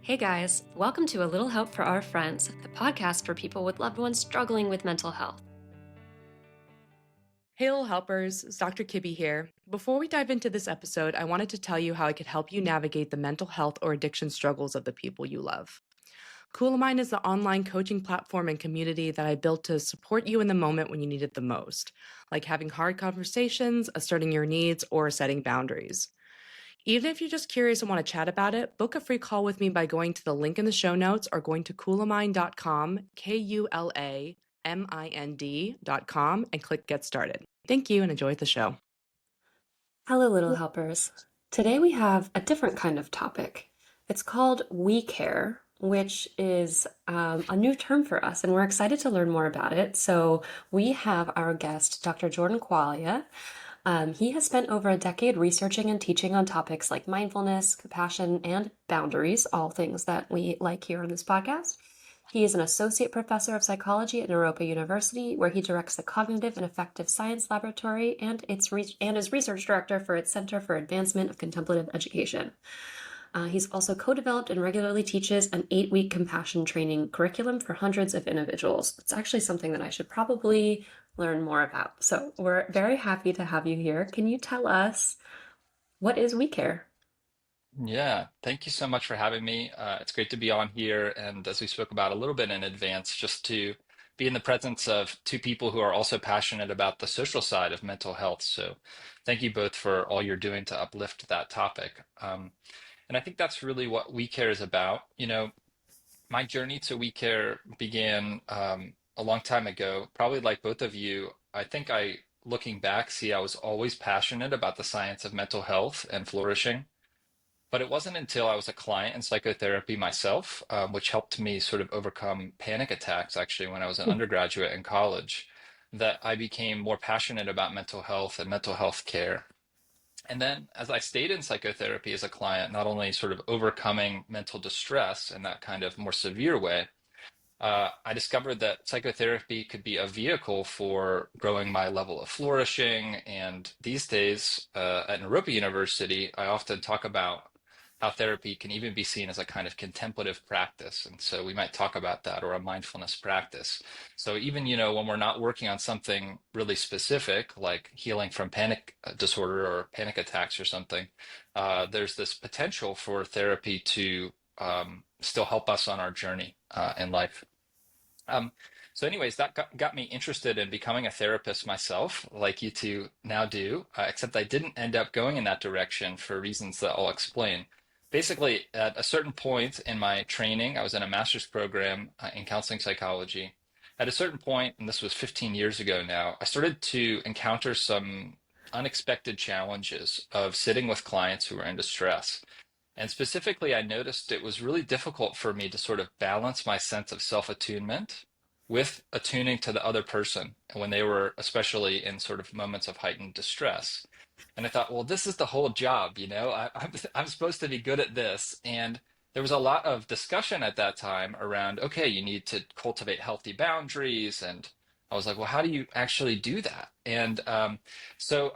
Hey guys, welcome to A Little Help for Our Friends, the podcast for people with loved ones struggling with mental health. Hey, little helpers, it's Dr. Kibbe here. Before we dive into this episode, I wanted to tell you how I could help you navigate the mental health or addiction struggles of the people you love. Coolamind is the online coaching platform and community that I built to support you in the moment when you need it the most, like having hard conversations, asserting your needs, or setting boundaries. Even if you're just curious and want to chat about it, book a free call with me by going to the link in the show notes or going to coolamind.com, KULAMIND.com, and click Get Started. Thank you and enjoy the show. Hello, little helpers. Today we have a different kind of topic. It's called We Care, which is a new term for us, and we're excited to learn more about it. So we have our guest, Dr. Jordan Quaglia. He has spent over a decade researching and teaching on topics like mindfulness, compassion, and boundaries, all things that we like here on this podcast. He is an associate professor of psychology at Naropa University, where he directs the Cognitive and Affective Science Laboratory and is research director for its Center for Advancement of Contemplative Education. He's also co-developed and regularly teaches an 8-week compassion training curriculum for hundreds of individuals. It's actually something that I should probably learn more about. So we're very happy to have you here. Can you tell us what is We Care? Yeah, thank you so much for having me. It's great to be on here. And as we spoke about a little bit in advance, just to be in the presence of two people who are also passionate about the social side of mental health. So thank you both for all you're doing to uplift that topic. And I think that's really what We Care is about. My journey to We Care began a long time ago, probably like both of you. I think looking back, see I was always passionate about the science of mental health and flourishing. But it wasn't until I was a client in psychotherapy myself, which helped me sort of overcome panic attacks actually when I was an undergraduate in college, that I became more passionate about mental health and mental health care. And then as I stayed in psychotherapy as a client, not only sort of overcoming mental distress in that kind of more severe way, I discovered that psychotherapy could be a vehicle for growing my level of flourishing. And these days, at Naropa University, I often talk about how therapy can even be seen as a kind of contemplative practice. And so we might talk about that, or a mindfulness practice. So even, when we're not working on something really specific, like healing from panic disorder or panic attacks or something, there's this potential for therapy to still help us on our journey in life. Um, so anyways, that got me interested in becoming a therapist myself, like you two now do, except I didn't end up going in that direction for reasons that I'll explain. Basically, at a certain point in my training, I was in a master's program in counseling psychology. At a certain point, and this was 15 years ago now, I started to encounter some unexpected challenges of sitting with clients who were in distress. And specifically, I noticed it was really difficult for me to sort of balance my sense of self-attunement with attuning to the other person when they were especially in sort of moments of heightened distress. And I thought, well, this is the whole job, I'm supposed to be good at this. And there was a lot of discussion at that time around, okay, you need to cultivate healthy boundaries. And I was like, well, how do you actually do that? And so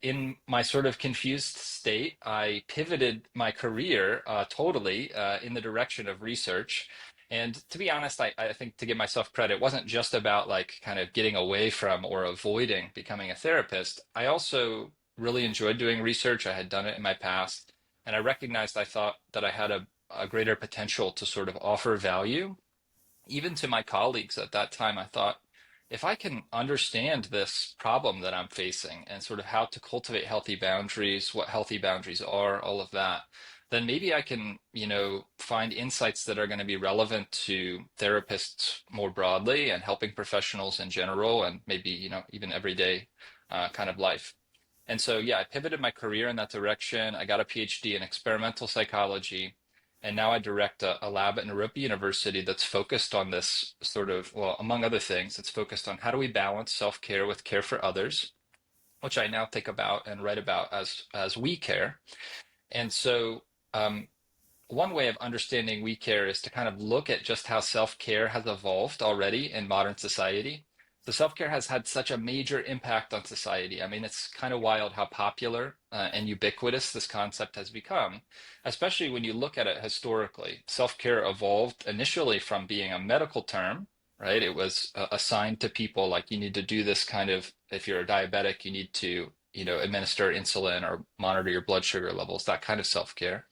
in my sort of confused state, I pivoted my career totally in the direction of research. And to be honest, I think to give myself credit, it wasn't just about like kind of getting away from or avoiding becoming a therapist. I also really enjoyed doing research. I had done it in my past, and I thought that I had a greater potential to sort of offer value even to my colleagues at that time. I thought, if I can understand this problem that I'm facing and sort of how to cultivate healthy boundaries, what healthy boundaries are, all of that, then maybe I can, find insights that are going to be relevant to therapists more broadly and helping professionals in general, and maybe, even everyday kind of life. And so, yeah, I pivoted my career in that direction. I got a PhD in experimental psychology, and now I direct a lab at Naropa University that's focused on this sort of, well, among other things, it's focused on how do we balance self-care with care for others, which I now think about and write about as we care. And so, one way of understanding we care is to kind of look at just how self-care has evolved already in modern society. So self-care has had such a major impact on society. I mean, it's kind of wild how popular and ubiquitous this concept has become, especially when you look at it historically. Self-care evolved initially from being a medical term, right? It was assigned to people like you need to do this kind of, if you're a diabetic, you need to, administer insulin or monitor your blood sugar levels, that kind of self-care,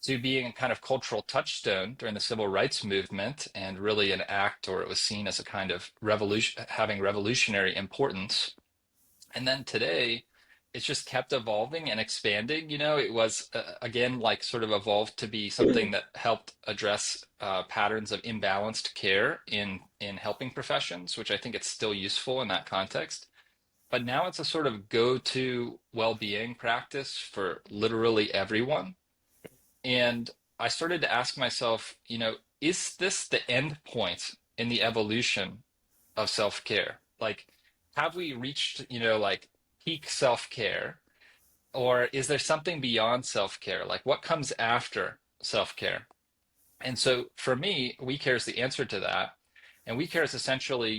to being a kind of cultural touchstone during the civil rights movement and really an act, or it was seen as a kind of revolution, having revolutionary importance. And then today, it's just kept evolving and expanding. It was again like sort of evolved to be something that helped address patterns of imbalanced care in helping professions, which I think it's still useful in that context. But now it's a sort of go-to well-being practice for literally everyone. And I started to ask myself, is this the end point in the evolution of self-care? Like, have we reached, like peak self-care, or is there something beyond self-care? Like, what comes after self-care? And so for me, we care is the answer to that. And we care is essentially,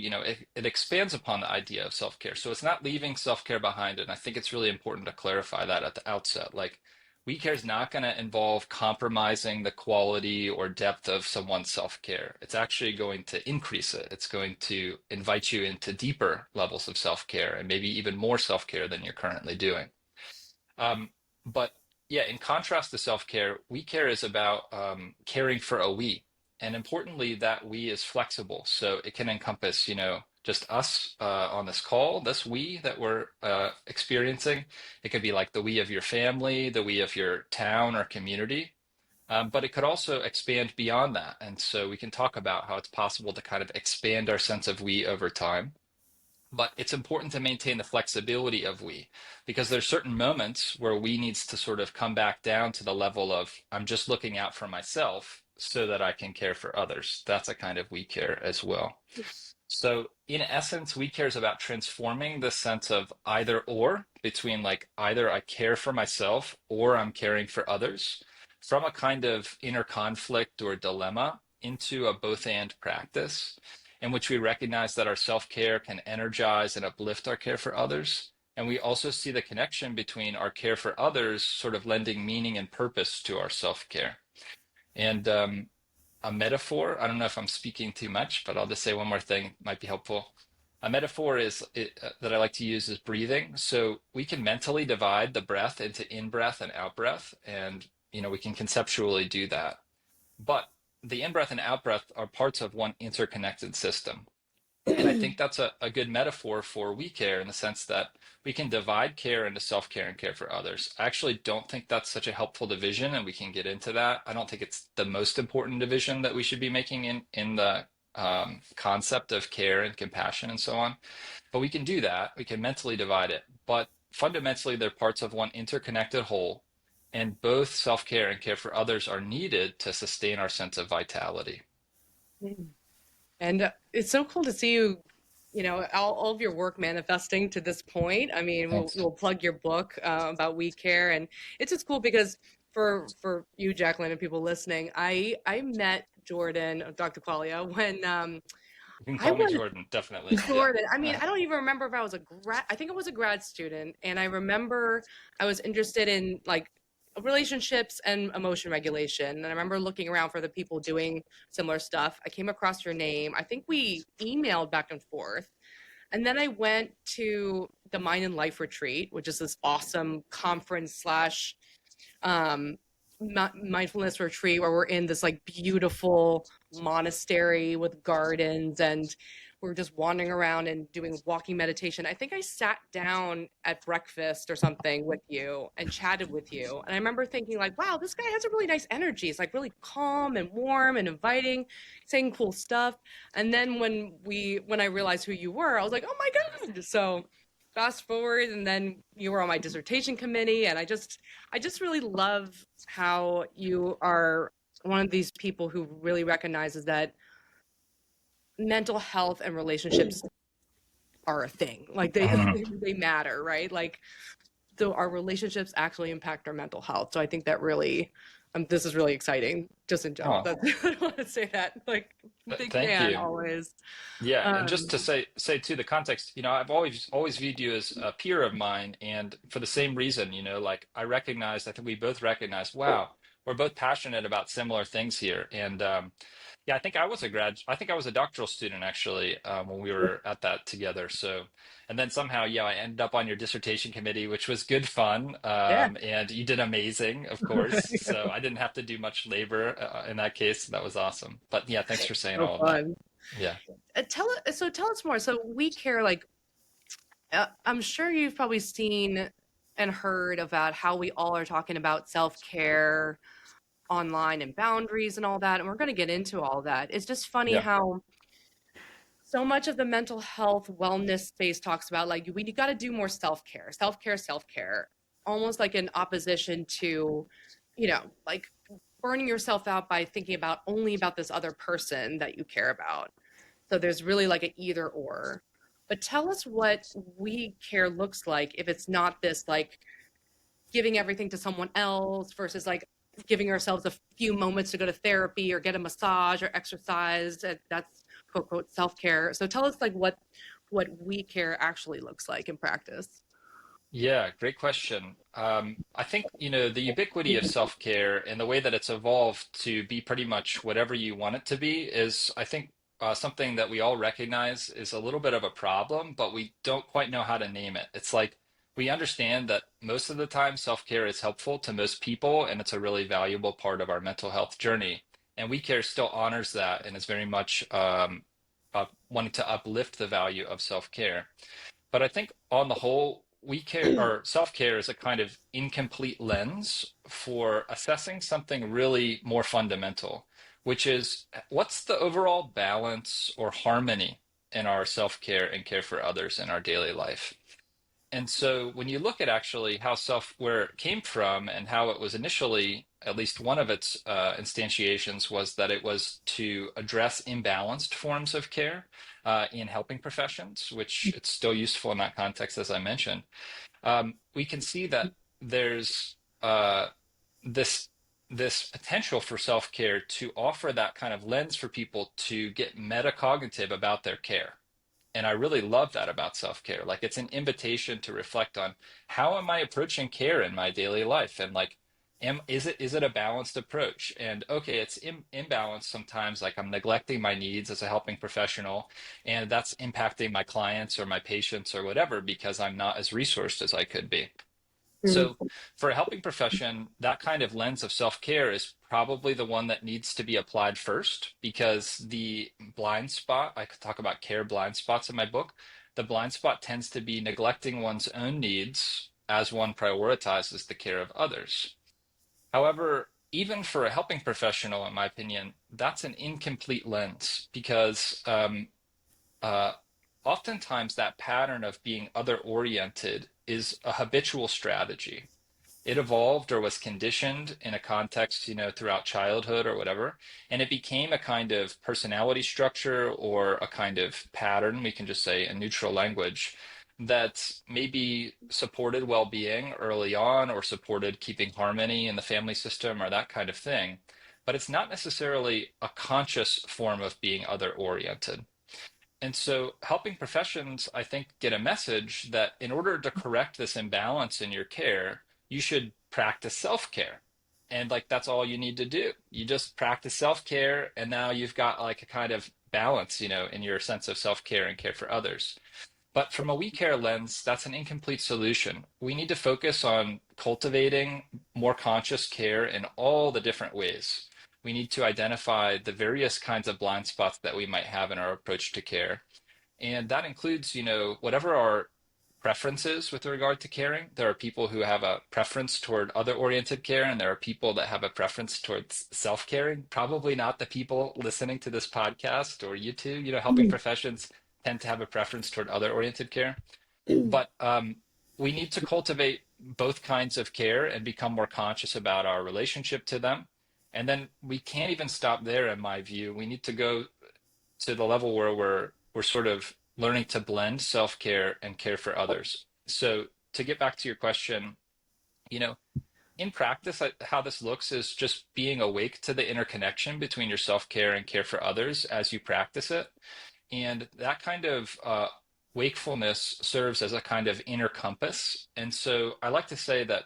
it expands upon the idea of self-care. So it's not leaving self-care behind. And I think it's really important to clarify that at the outset. Like, we care is not going to involve compromising the quality or depth of someone's self-care. It's actually going to increase it. It's going to invite you into deeper levels of self-care and maybe even more self-care than you're currently doing. But yeah, in contrast to self-care, we care is about caring for a we. And importantly, that we is flexible. So it can encompass, just us on this call, this we that we're experiencing. It could be like the we of your family, the we of your town or community. But it could also expand beyond that. And so we can talk about how it's possible to kind of expand our sense of we over time. But it's important to maintain the flexibility of we, because there's certain moments where we needs to sort of come back down to the level of I'm just looking out for myself so that I can care for others. That's a kind of we care as well. So in essence, we care is about transforming the sense of either or between like either I care for myself or I'm caring for others from a kind of inner conflict or dilemma into a both and practice in which we recognize that our self-care can energize and uplift our care for others. And we also see the connection between our care for others sort of lending meaning and purpose to our self-care. And a metaphor, I don't know if I'm speaking too much, but I'll just say one more thing, might be helpful. A metaphor that I like to use is breathing. So we can mentally divide the breath into in breath and out breath, and we can conceptually do that. But the in breath and out breath are parts of one interconnected system. And I think that's a good metaphor for we care in the sense that we can divide care into self care and care for others. I actually don't think that's such a helpful division, and we can get into that. I don't think it's the most important division that we should be making in the concept of care and compassion and so on. But we can do that. We can mentally divide it. But fundamentally, they're parts of one interconnected whole. And both self care and care for others are needed to sustain our sense of vitality. And it's so cool to see you, all of your work manifesting to this point. I mean, Thanks. we'll plug your book about We Care, and it's just cool because for you, Jacqueline, and people listening, I met Jordan, Dr. Quaglia, when You can I call me was Jordan, definitely. Yeah. Jordan. I mean, I don't even remember if I was a grad. I think I was a grad student, and I remember I was interested in like relationships and emotion regulation. And I remember looking around for the people doing similar stuff. I came across your name. I think we emailed back and forth. And then I went to the Mind and Life Retreat, which is this awesome conference slash mindfulness retreat where we're in this like beautiful monastery with gardens, and we're just wandering around and doing walking meditation. I think I sat down at breakfast or something with you and chatted with you. And I remember thinking like, wow, this guy has a really nice energy. It's like really calm and warm and inviting, saying cool stuff. And then when I realized who you were, I was like, oh my God. So fast forward, and then you were on my dissertation committee, and I just really love how you are one of these people who really recognizes that mental health and relationships are a thing. Like Mhm. they matter, right? Like so our relationships actually impact our mental health. So I think that really This is really exciting, just in general. Oh, That's, I want to say that. Like, big thank fan you. always. Yeah, and just to Um, say to the context, I've always viewed you as a peer of mine, and for the same reason, like I think we both recognized, wow, we're both passionate about similar things here. And yeah, I think I was a doctoral student actually when we were at that together. So, and then somehow, yeah, I ended up on your dissertation committee, which was good fun. yeah. And you did amazing, of course. So I didn't have to do much labor in that case. That was awesome. But yeah, thanks for saying So all of that. fun. Yeah. Tell us more. So we care, like, I'm sure you've probably seen and heard about how we all are talking about self-care online and boundaries and all that, and we're going to get into all that. It's just funny Yeah. how so much of the mental health wellness space talks about, like, we got to do more self-care, self-care, self-care, almost like in opposition to, like, burning yourself out by thinking about only about this other person that you care about. So there's really like an either or. But tell us what we care looks like if it's not this, like, giving everything to someone else versus like giving ourselves a few moments to go to therapy or get a massage or exercise. That's quote unquote self-care. So tell us, like, what we care actually looks like in practice. Yeah, great question. I think, the ubiquity of self-care and the way that it's evolved to be pretty much whatever you want it to be is, I think, something that we all recognize is a little bit of a problem, but we don't quite know how to name it. It's like we understand that most of the time self-care is helpful to most people, and it's a really valuable part of our mental health journey. And We Care still honors that and is very much wanting to uplift the value of self-care. But I think on the whole, we care or self-care is a kind of incomplete lens for assessing something really more fundamental, which is what's the overall balance or harmony in our self-care and care for others in our daily life. And so when you look at actually how where it came from and how it was initially, at least one of its instantiations was that it was to address imbalanced forms of care in helping professions, which it's still useful in that context, as I mentioned. We can see that there's this this potential for self-care to offer that kind of lens for people to get metacognitive about their care. And I really love that about self-care. Like it's an invitation to reflect on how am I approaching care in my daily life, and like, is it a balanced approach? And okay, it's imbalanced sometimes. Like I'm neglecting my needs as a helping professional, and that's impacting my clients or my patients or whatever because I'm not as resourced as I could be. So, for a helping profession, that kind of lens of self care is probably the one that needs to be applied first because the blind spot, I could talk about care blind spots in my book. The blind spot tends to be neglecting one's own needs as one prioritizes the care of others. However, even for a helping professional, in my opinion, that's an incomplete lens because uh, oftentimes that pattern of being other oriented is a habitual strategy. It evolved or was conditioned in a context, throughout childhood or whatever, and it became a kind of personality structure or a kind of pattern, we can just say a neutral language, that maybe supported well-being early on or supported keeping harmony in the family system or that kind of thing. But it's not necessarily a conscious form of being other oriented. And so, helping professions, I think, get a message that in order to correct this imbalance in your care, you should practice self care. And like, that's all you need to do. You just practice self care, and now you've got like a kind of balance, in your sense of self care and care for others. But from a we care lens, that's an incomplete solution. We need to focus on cultivating more conscious care in all the different ways. We need to identify the various kinds of blind spots that we might have in our approach to care. And that includes, whatever our preferences with regard to caring. There are people who have a preference toward other oriented care, and there are people that have a preference towards self caring. Probably not the people listening to this podcast or you two. Helping professions tend to have a preference toward other oriented care. But we need to cultivate both kinds of care and become more conscious about our relationship to them. And then we can't even stop there, in my view. We need to go to the level where we're sort of learning to blend self-care and care for others. So to get back to your question, you know, in practice, how this looks is just being awake to the interconnection between your self-care and care for others as you practice it. And that kind of wakefulness serves as a kind of inner compass. And so I like to say that,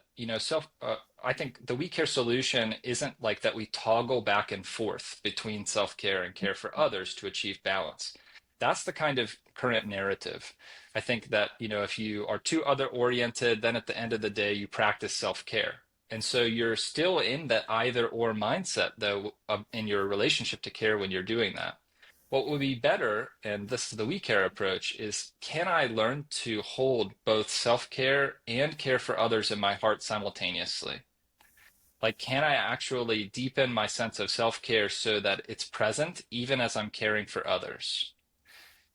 I think the we care solution isn't like that we toggle back and forth between self-care and care for others to achieve balance. That's the kind of current narrative. I think that, if you are too other oriented, then at the end of the day, you practice self-care. And so you're still in that either or mindset, though, in your relationship to care when you're doing that. What would be better, and this is the we care approach, is can I learn to hold both self-care and care for others in my heart simultaneously? Like, can I actually deepen my sense of self-care so that it's present even as I'm caring for others?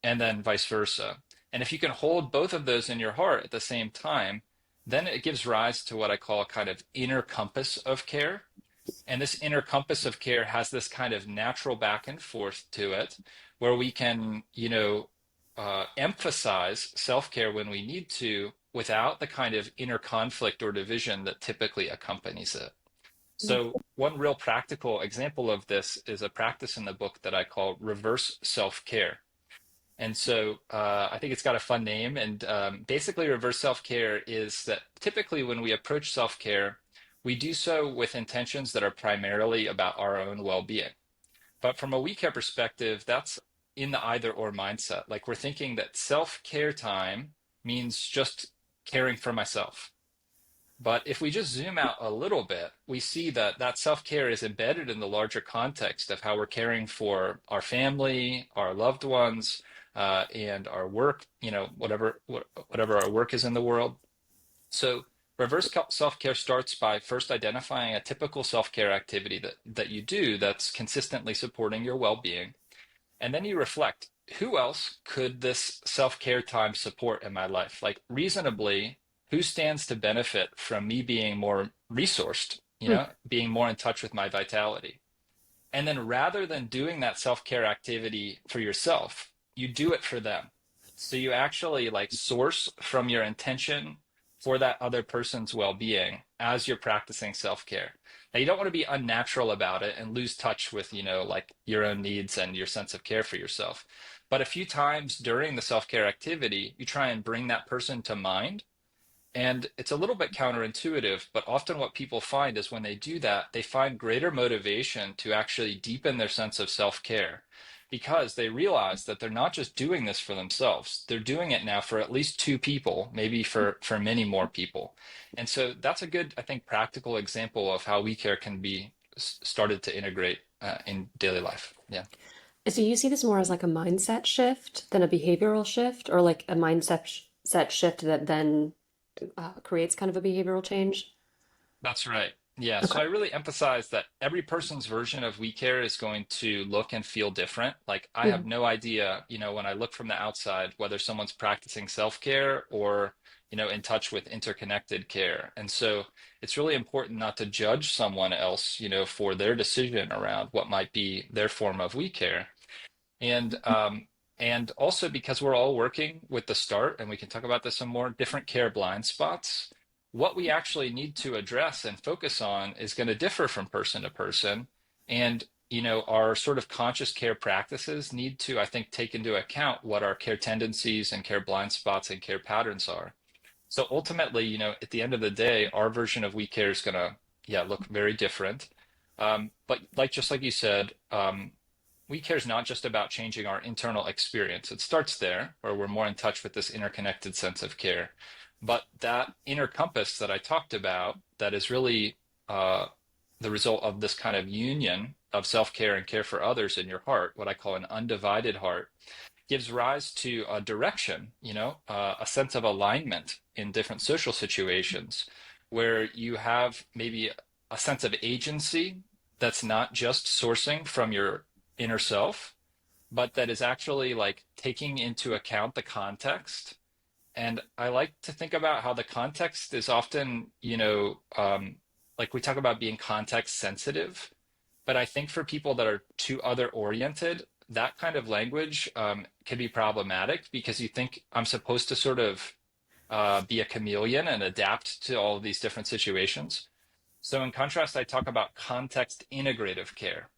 And then vice versa. And if you can hold both of those in your heart at the same time, then it gives rise to what I call a kind of inner compass of care. And this inner compass of care has this kind of natural back and forth to it, where we can, emphasize self-care when we need to without the kind of inner conflict or division that typically accompanies it. So one real practical example of this is a practice in the book that I call reverse self-care. And so I think it's got a fun name. And basically, reverse self care is that typically when we approach self care, we do so with intentions that are primarily about our own well being. But from a we care perspective, that's in the either or mindset. Like we're thinking that self care time means just caring for myself. But if we just zoom out a little bit, we see that that self-care is embedded in the larger context of how we're caring for our family, our loved ones, and our work, whatever our work is in the world. So reverse self-care starts by first identifying a typical self-care activity that you do that's consistently supporting your well-being. And then you reflect, who else could this self-care time support in my life? Like reasonably, who stands to benefit from me being more resourced, being more in touch with my vitality? And then rather than doing that self-care activity for yourself, you do it for them. So you actually like source from your intention for that other person's well-being as you're practicing self-care. Now you don't want to be unnatural about it and lose touch with, like your own needs and your sense of care for yourself. But a few times during the self-care activity, you try and bring that person to mind, and it's a little bit counterintuitive, but often what people find is when they do that, they find greater motivation to actually deepen their sense of self-care because they realize that they're not just doing this for themselves. They're doing it now for at least two people, maybe for many more people. And so that's a good, I think, practical example of how we care can be started to integrate in daily life. Yeah. So you see this more as like a mindset shift than a behavioral shift, or like a mindset set shift that then creates kind of a behavioral change? That's right. Yeah. So Okay. I really emphasize that every person's version of we care is going to look and feel different. Like I have Mhm. no idea, when I look from the outside, whether someone's practicing self-care or, in touch with interconnected care. And so it's really important not to judge someone else, for their decision around what might be their form of we care. And also because we're all working with the start, and we can talk about this some more, different care blind spots, what we actually need to address and focus on is going to differ from person to person. And, our sort of conscious care practices need to, I think, take into account what our care tendencies and care blind spots and care patterns are. So ultimately, at the end of the day, our version of we care is going to, yeah, look very different. But just like you said, we care is not just about changing our internal experience. It starts there, where we're more in touch with this interconnected sense of care. But that inner compass that I talked about, that is really uh, the result of this kind of union of self-care and care for others in your heart, what I call an undivided heart, gives rise to a direction, a sense of alignment in different social situations where you have maybe a sense of agency that's not just sourcing from your inner self, but that is actually like taking into account the context. And I like to think about how the context is often, like we talk about being context sensitive, but I think for people that are too other oriented, that kind of language can be problematic because you think I'm supposed to sort of be a chameleon and adapt to all of these different situations. So in contrast, I talk about context integrative care.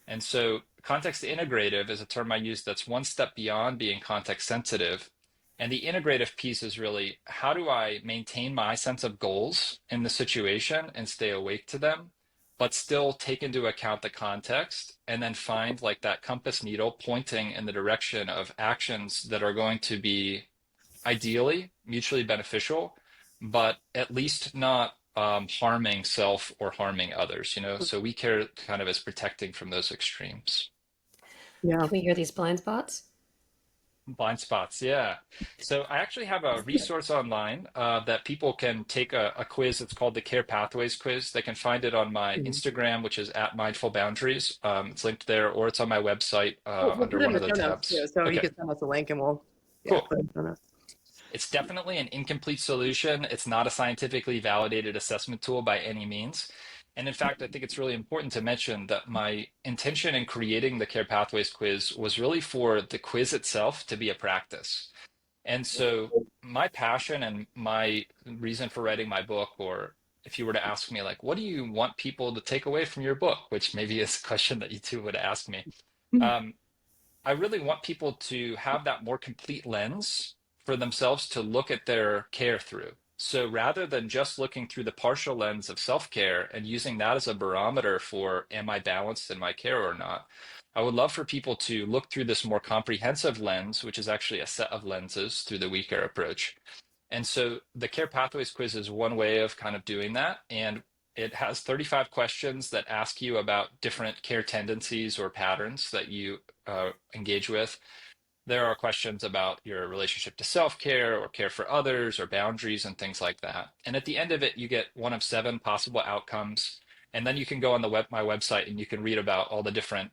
And so context integrative is a term I use that's one step beyond being context sensitive. And the integrative piece is really how do I maintain my sense of goals in the situation and stay awake to them, but still take into account the context and then find like that compass needle pointing in the direction of actions that are going to be ideally mutually beneficial, but at least not harming self or harming others, you know? So we care kind of as protecting from those extremes. Yeah. Can we hear these blind spots? Blind spots, yeah. So I actually have a resource online that people can take a quiz. It's called the Care Pathways quiz. They can find it on my Mhm. Instagram, which is at Mindful Boundaries. It's linked there, or it's on my website We'll under put it in one of the the show notes too, tabs. so you Okay, can send us a link and we'll, yeah, cool. put it in the show notes. It's definitely an incomplete solution. It's not a scientifically validated assessment tool by any means. And in fact, I think it's really important to mention that my intention in creating the Care Pathways quiz was really for the quiz itself to be a practice. And so my passion and my reason for writing my book, or if you were to ask me, like, what do you want people to take away from your book, which maybe is a question that you two would ask me. Um, I really want people to have that more complete lens for themselves to look at their care through. So rather than just looking through the partial lens of self-care and using that as a barometer for am I balanced in my care or not, I would love for people to look through this more comprehensive lens, which is actually a set of lenses through the We Care approach. And so the Care Pathways quiz is one way of kind of doing that. And it has 35 questions that ask you about different care tendencies or patterns that you engage with. There are questions about your relationship to self-care or care for others or boundaries and things like that. And at the end of it, you get one of 7 possible outcomes. And then you can go on my website and you can read about all the different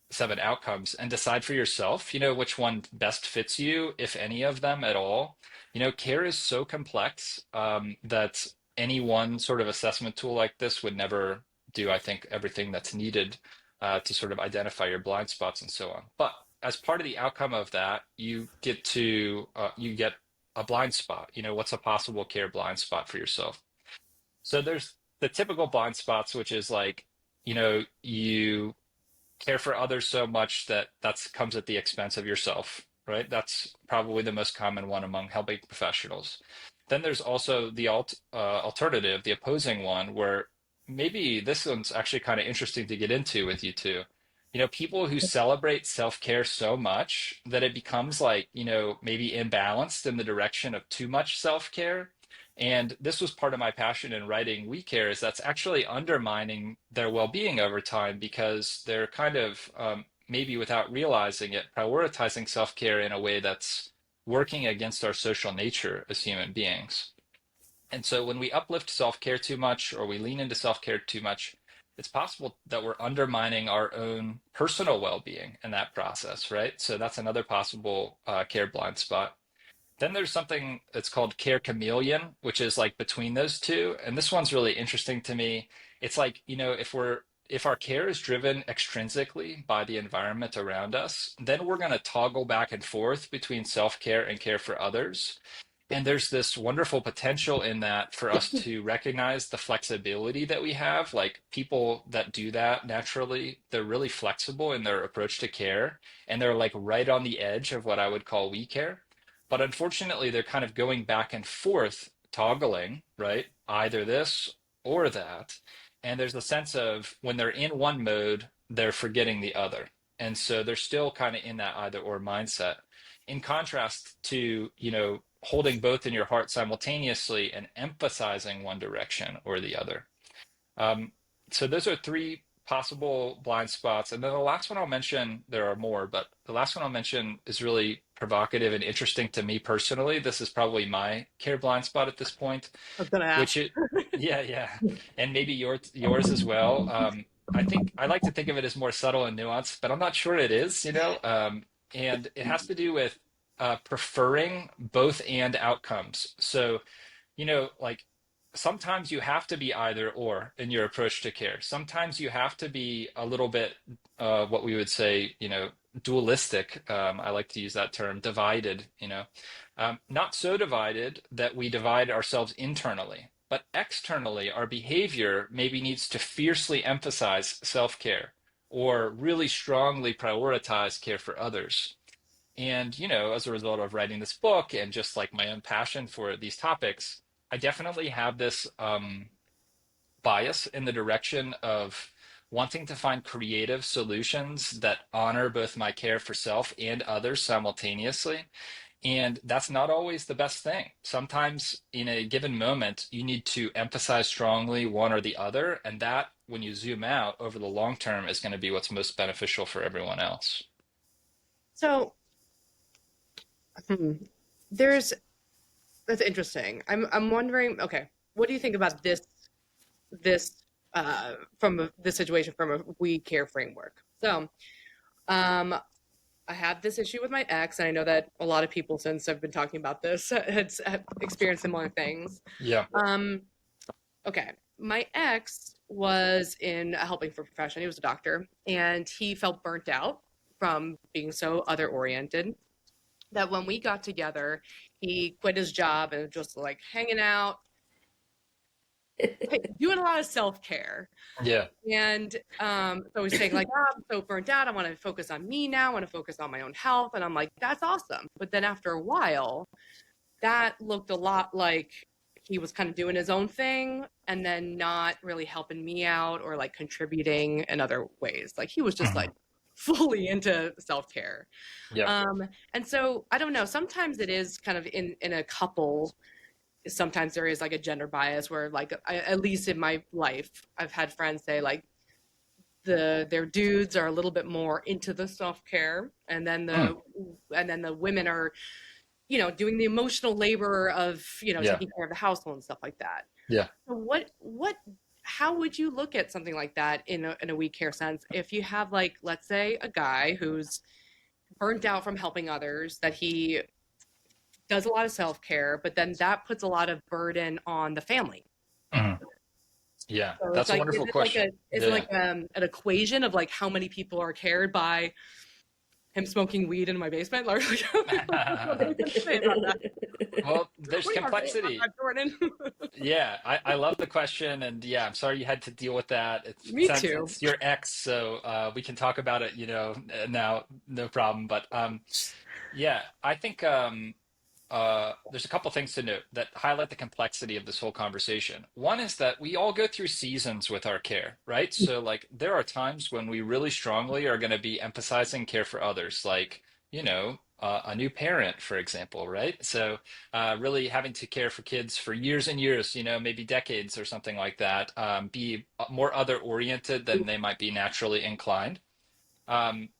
7 outcomes and decide for yourself, you know, which one best fits you, if any of them at all. You know, care is so complex that any one sort of assessment tool like this would never do, I think, everything that's needed to sort of identify your blind spots and so on. But as part of the outcome of that, you get a blind spot. You know, what's a possible care blind spot for yourself? So there's the typical blind spots, which is like, you know, you care for others so much that that's comes at the expense of yourself, right? That's probably the most common one among helping professionals. Then there's also the alternative, the opposing one, where maybe this one's actually kind of interesting to get into with you too. You know, people who celebrate self-care so much that it becomes like, you know, maybe imbalanced in the direction of too much self-care. And this was part of my passion in writing We Care is that's actually undermining their well-being over time because they're kind of maybe without realizing it, prioritizing self-care in a way that's working against our social nature as human beings. And so when we uplift self-care too much or we lean into self-care too much, it's possible that we're undermining our own personal well-being in that process, right? So that's another possible care blind spot. Then there's something that's called care chameleon, which is like between those two. And this one's really interesting to me. It's like, you know, if our care is driven extrinsically by the environment around us, then we're going to toggle back and forth between self-care and care for others. And there's this wonderful potential in that for us to recognize the flexibility that we have. Like people that do that naturally, they're really flexible in their approach to care, and they're like right on the edge of what I would call we care. But unfortunately, they're kind of going back and forth, toggling, right? Either this or that. And there's a sense of when they're in one mode, they're forgetting the other. And so they're still kind of in that either or mindset. In contrast to, you know, holding both in your heart simultaneously and emphasizing one direction or the other. Um, so those are 3 possible blind spots. And then the last one I'll mention, there are more, but the last one I'll mention is really provocative and interesting to me personally. This is probably my care blind spot at this point, I was gonna which ask. it, yeah, yeah, and maybe yours as well. I think I like to think of it as more subtle and nuanced, but I'm not sure it is, you know. And it has to do with preferring both and outcomes. So you know, like sometimes you have to be either or in your approach to care. Sometimes you have to be a little bit, what we would say, you know, dualistic. I like to use that term, divided, you know, not so divided that we divide ourselves internally, but externally, our behavior maybe needs to fiercely emphasize self-care or really strongly prioritize care for others. And, as a result of writing this book and just like my own passion for these topics, I definitely have this bias in the direction of wanting to find creative solutions that honor both my care for self and others simultaneously. And that's not always the best thing. Sometimes in a given moment, you need to emphasize strongly one or the other. And that, when you zoom out over the long term, is going to be what's most beneficial for everyone else. So, hmm, there's that's interesting. I'm wondering, okay, what do you think about this from this situation from a we care framework? So, um, I had this issue with my ex, and I know that a lot of people since I've been talking about this have experienced similar things. Yeah. Um, okay, my ex was in a helping for profession. He was a doctor, and he felt burnt out from being so other oriented that when we got together, he quit his job and just like hanging out, doing a lot of self care. Yeah. And so he's saying, like, oh, I'm so burnt out. I want to focus on me now. I want to focus on my own health. And I'm like, that's awesome. But then after a while, that looked a lot like he was kind of doing his own thing and then not really helping me out or like contributing in other ways. Like he was just Mhm. like fully into self care. Yeah. And so I don't know. Sometimes it is kind of in a couple. Sometimes there is like a gender bias where like at least in my life, I've had friends say like their dudes are a little bit more into the self care, and then Mm. the women are doing the emotional labor of Yeah. taking care of the household and stuff like that. Yeah. So what how would you look at something like that in a we care sense if you have like let's say a guy who's burnt out from helping others that he does a lot of self-care but then that puts a lot of burden on the family. Mhm. Yeah. So it's That's a like wonderful question. is it Yeah. like an equation of like how many people are cared by him smoking weed in my basement? Like, what do you say about that? Well, there's What do you have to say about complexity. that, Jordan? Yeah, I love the question, and yeah, I'm sorry you had to deal with that. It's Me since too. it's your ex, so we can talk about it, now, no problem. But yeah, I think there's a couple things to note that highlight the complexity of this whole conversation. One is that we all go through seasons with our care, right? So, like, there are times when we really strongly are going to be emphasizing care for others, like, a new parent, for example, right? So, really having to care for kids for years and years, maybe decades or something like that, be more other oriented than they might be naturally inclined.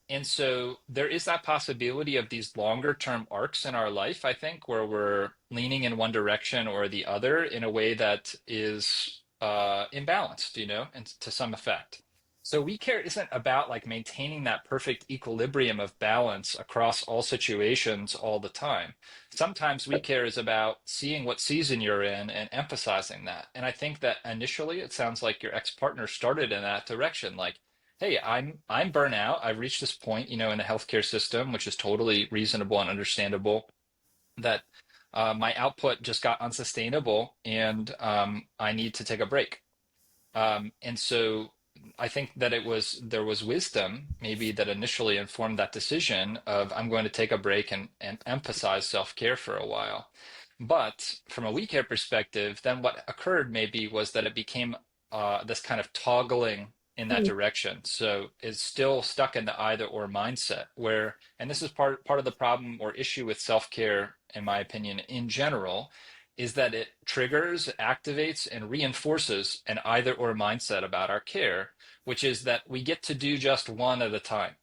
And so there is that possibility of these longer term arcs in our life, I think, where we're leaning in one direction or the other in a way that is imbalanced, and to some effect. So we care isn't about like maintaining that perfect equilibrium of balance across all situations all the time. Sometimes we care is about seeing what season you're in and emphasizing that. And I think that initially it sounds like your ex-partner started in that direction, like, hey, I'm burnout. I've reached this point, in the healthcare system, which is totally reasonable and understandable, that my output just got unsustainable, and I need to take a break. And so I think that there was wisdom maybe that initially informed that decision of I'm going to take a break and emphasize self-care for a while. But from a we care perspective, then what occurred maybe was that it became this kind of toggling in that direction. So it's still stuck in the either or mindset where, and this is part of the problem or issue with self-care, in my opinion, in general, is that it triggers, activates, and reinforces an either or mindset about our care, which is that we get to do just one at a time.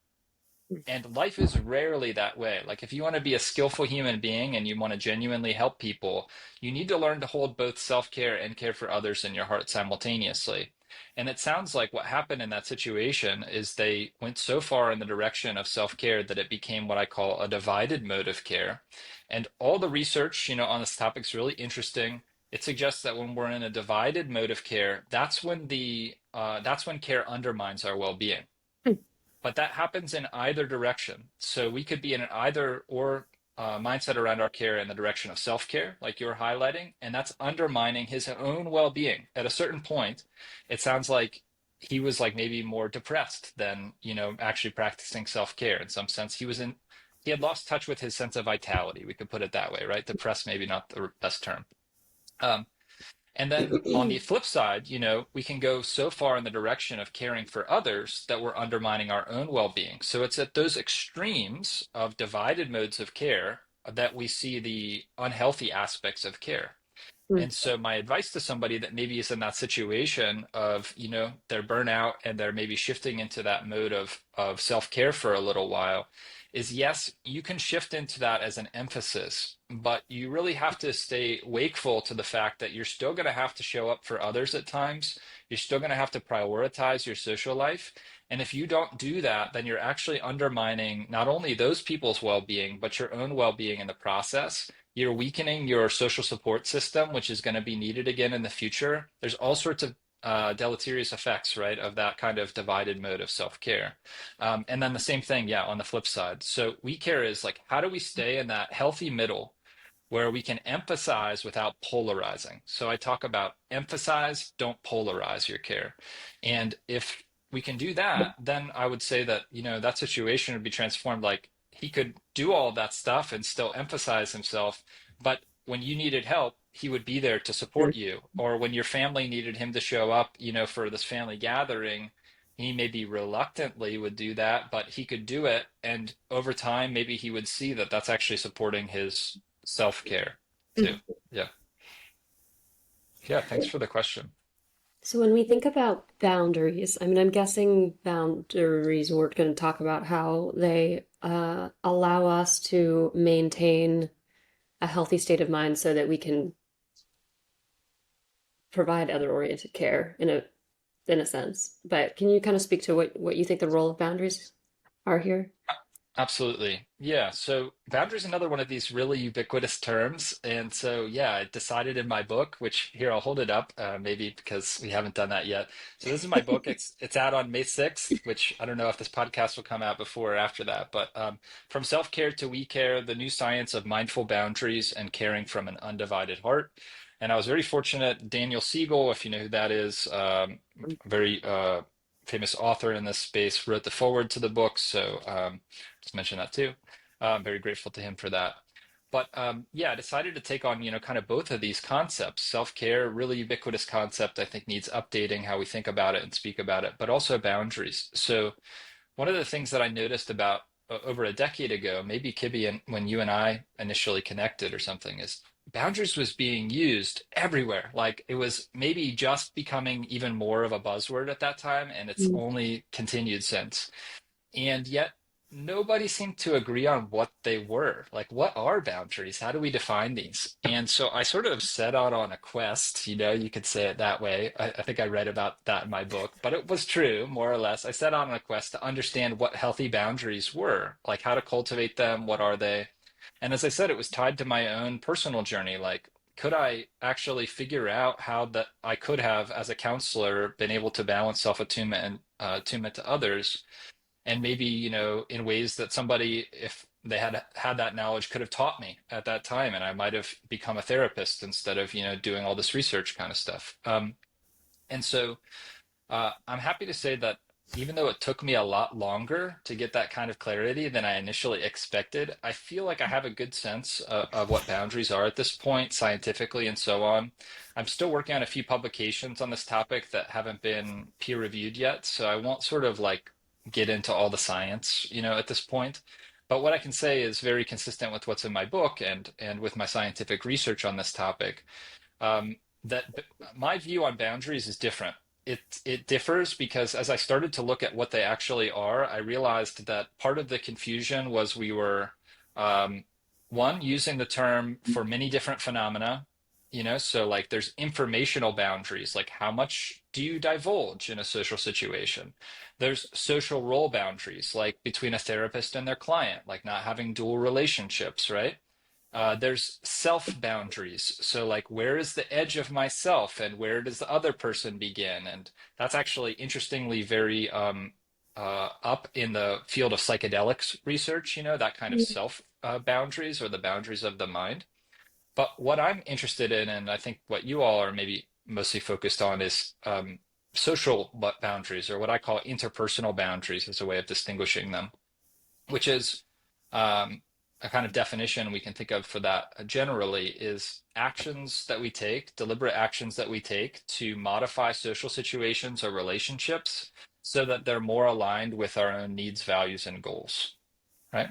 And life is rarely that way. Like, if you want to be a skillful human being and you want to genuinely help people, you need to learn to hold both self care and care for others in your heart simultaneously. And it sounds like what happened in that situation is they went so far in the direction of self care that it became what I call a divided mode of care. And all the research, on this topic is really interesting. It suggests that when we're in a divided mode of care, that's when care undermines our well-being, but that happens in either direction. So we could be in an either or mindset around our care in the direction of self-care, like you were highlighting, and that's undermining his own well-being. At a certain point, it sounds like he was like maybe more depressed than, actually practicing self-care in some sense. He had lost touch with his sense of vitality. We could put it that way, right? Depressed, maybe not the best term. Um, and then on the flip side, we can go so far in the direction of caring for others that we're undermining our own well-being. So it's at those extremes of divided modes of care that we see the unhealthy aspects of care. And so my advice to somebody that maybe is in that situation of, they're burnout and they're maybe shifting into that mode of self-care for a little while is yes, you can shift into that as an emphasis, but you really have to stay wakeful to the fact that you're still going to have to show up for others at times. You're still going to have to prioritize your social life. And if you don't do that, then you're actually undermining not only those people's well-being, but your own well-being in the process. You're weakening your social support system, which is going to be needed again in the future. There's all sorts of deleterious effects, right, of that kind of divided mode of self-care. And then the same thing, yeah, on the flip side. So we care is like, how do we stay in that healthy middle where we can emphasize without polarizing? So I talk about emphasize, don't polarize your care. And if we can do that, then I would say that, that situation would be transformed. Like he could do all of that stuff and still emphasize himself, but when you needed help, he would be there to support you. Or when your family needed him to show up, for this family gathering, he maybe reluctantly would do that, but he could do it. And over time, maybe he would see that that's actually supporting his self-care too. Yeah. Yeah. Thanks for the question. So when we think about boundaries, I mean, I'm guessing boundaries, we're going to talk about how they allow us to maintain a healthy state of mind so that we can provide other-oriented care in a sense. But can you kind of speak to what you think the role of boundaries are here? Absolutely. Yeah. So boundary is another one of these really ubiquitous terms. And so, yeah, I decided in my book, which here I'll hold it up, maybe because we haven't done that yet. So this is my book. It's out on May 6th, which I don't know if this podcast will come out before or after that. But From Self-Care to We Care, the new science of mindful boundaries and caring from an undivided heart. And I was very fortunate. Daniel Siegel, if you know who that is, very famous author in this space, wrote the foreword to the book. So just mention that too. I'm very grateful to him for that. But Yeah, I decided to take on, kind of both of these concepts. Self-care, really ubiquitous concept, I think needs updating how we think about it and speak about it, but also boundaries. So one of the things that I noticed about over a decade ago, maybe Kibbe, and when you and I initially connected or something, is boundaries was being used everywhere. Like it was maybe just becoming even more of a buzzword at that time, and it's only continued since. And yet, nobody seemed to agree on what they were. Like, what are boundaries? How do we define these? And so I sort of set out on a quest, you could say it that way. I think I read about that in my book, but it was true, more or less. I set out on a quest to understand what healthy boundaries were, like how to cultivate them, what are they? And as I said, it was tied to my own personal journey. Like, could I actually figure out how that I could have, as a counselor, been able to balance self-attunement and attunement to others? And maybe in ways that somebody, if they had had that knowledge, could have taught me at that time, and I might have become a therapist instead of doing all this research kind of stuff. And so I'm happy to say that even though it took me a lot longer to get that kind of clarity than I initially expected, I feel like I have a good sense of what boundaries are at this point, scientifically and so on. I'm still working on a few publications on this topic that haven't been peer reviewed yet, so I won't sort of like get into all the science, at this point. But what I can say is very consistent with what's in my book and with my scientific research on this topic, that my view on boundaries is different. It differs because as I started to look at what they actually are, I realized that part of the confusion was we were um, one using the term for many different phenomena. So like there's informational boundaries, like how much do you divulge in a social situation? There's social role boundaries, like between a therapist and their client, like not having dual relationships, right? There's self boundaries. So, like, where is the edge of myself and where does the other person begin? And that's actually interestingly very up in the field of psychedelics research, that kind of self boundaries or the boundaries of the mind. But what I'm interested in, and I think what you all are maybe mostly focused on, is social boundaries, or what I call interpersonal boundaries, as a way of distinguishing them, which is a kind of definition we can think of for that generally is actions that we take, deliberate actions that we take to modify social situations or relationships so that they're more aligned with our own needs, values, and goals, right?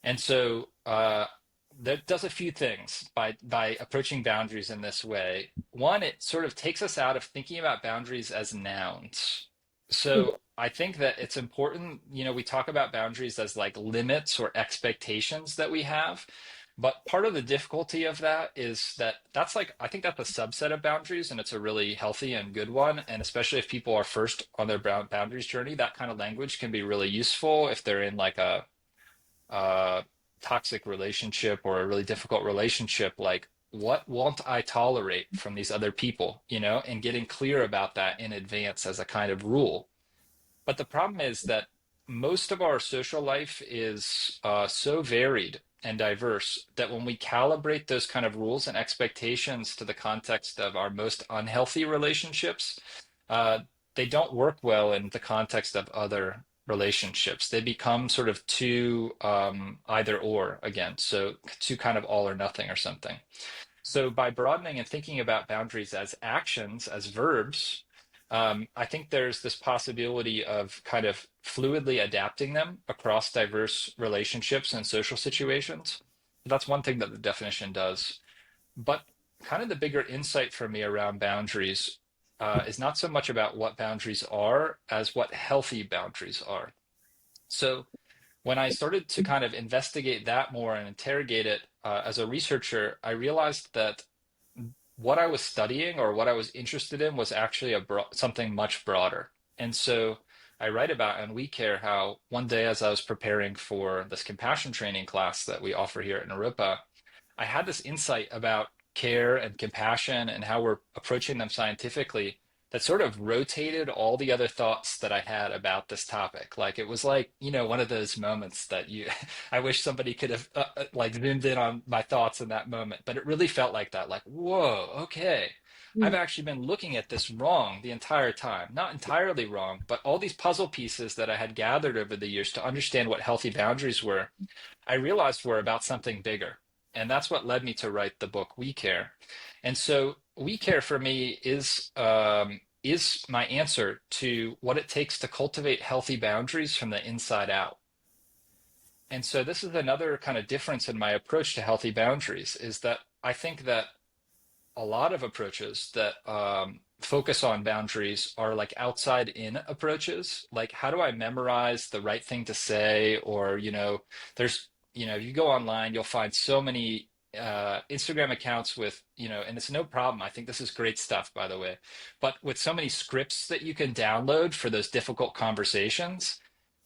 And so that does a few things by approaching boundaries in this way. One, it sort of takes us out of thinking about boundaries as nouns. So I think that it's important, we talk about boundaries as like limits or expectations that we have. But part of the difficulty of that is that that's like, I think that's a subset of boundaries, and it's a really healthy and good one. And especially if people are first on their boundaries journey, that kind of language can be really useful if they're in like a uh, toxic relationship or a really difficult relationship, like what won't I tolerate from these other people, and getting clear about that in advance as a kind of rule. But the problem is that most of our social life is so varied and diverse that when we calibrate those kind of rules and expectations to the context of our most unhealthy relationships, uh, they don't work well in the context of other relationships. They become sort of too either or again, so too kind of all or nothing or something. So by broadening and thinking about boundaries as actions, as verbs, I think there's this possibility of kind of fluidly adapting them across diverse relationships and social situations. That's one thing that the definition does. But kind of the bigger insight for me around boundaries is not so much about what boundaries are as what healthy boundaries are. So when I started to kind of investigate that more and interrogate it as a researcher, I realized that what I was studying or what I was interested in was actually something much broader. And so I write about in We Care how one day as I was preparing for this compassion training class that we offer here at Naropa, I had this insight about care and compassion and how we're approaching them scientifically that sort of rotated all the other thoughts that I had about this topic. Like it was like, one of those moments that I wish somebody could have like zoomed in on my thoughts in that moment. But it really felt like that, like, whoa, okay. I've actually been looking at this wrong the entire time. Not entirely wrong, but all these puzzle pieces that I had gathered over the years to understand what healthy boundaries were, I realized were about something bigger. And that's what led me to write the book We Care. And so We Care for me is my answer to what it takes to cultivate healthy boundaries from the inside out. And so this is another kind of difference in my approach to healthy boundaries is that I think that a lot of approaches that focus on boundaries are like outside in approaches. Like, how do I memorize the right thing to say? Or, there's, if you go online, you'll find so many Instagram accounts with, and it's no problem. I think this is great stuff, by the way, but with so many scripts that you can download for those difficult conversations,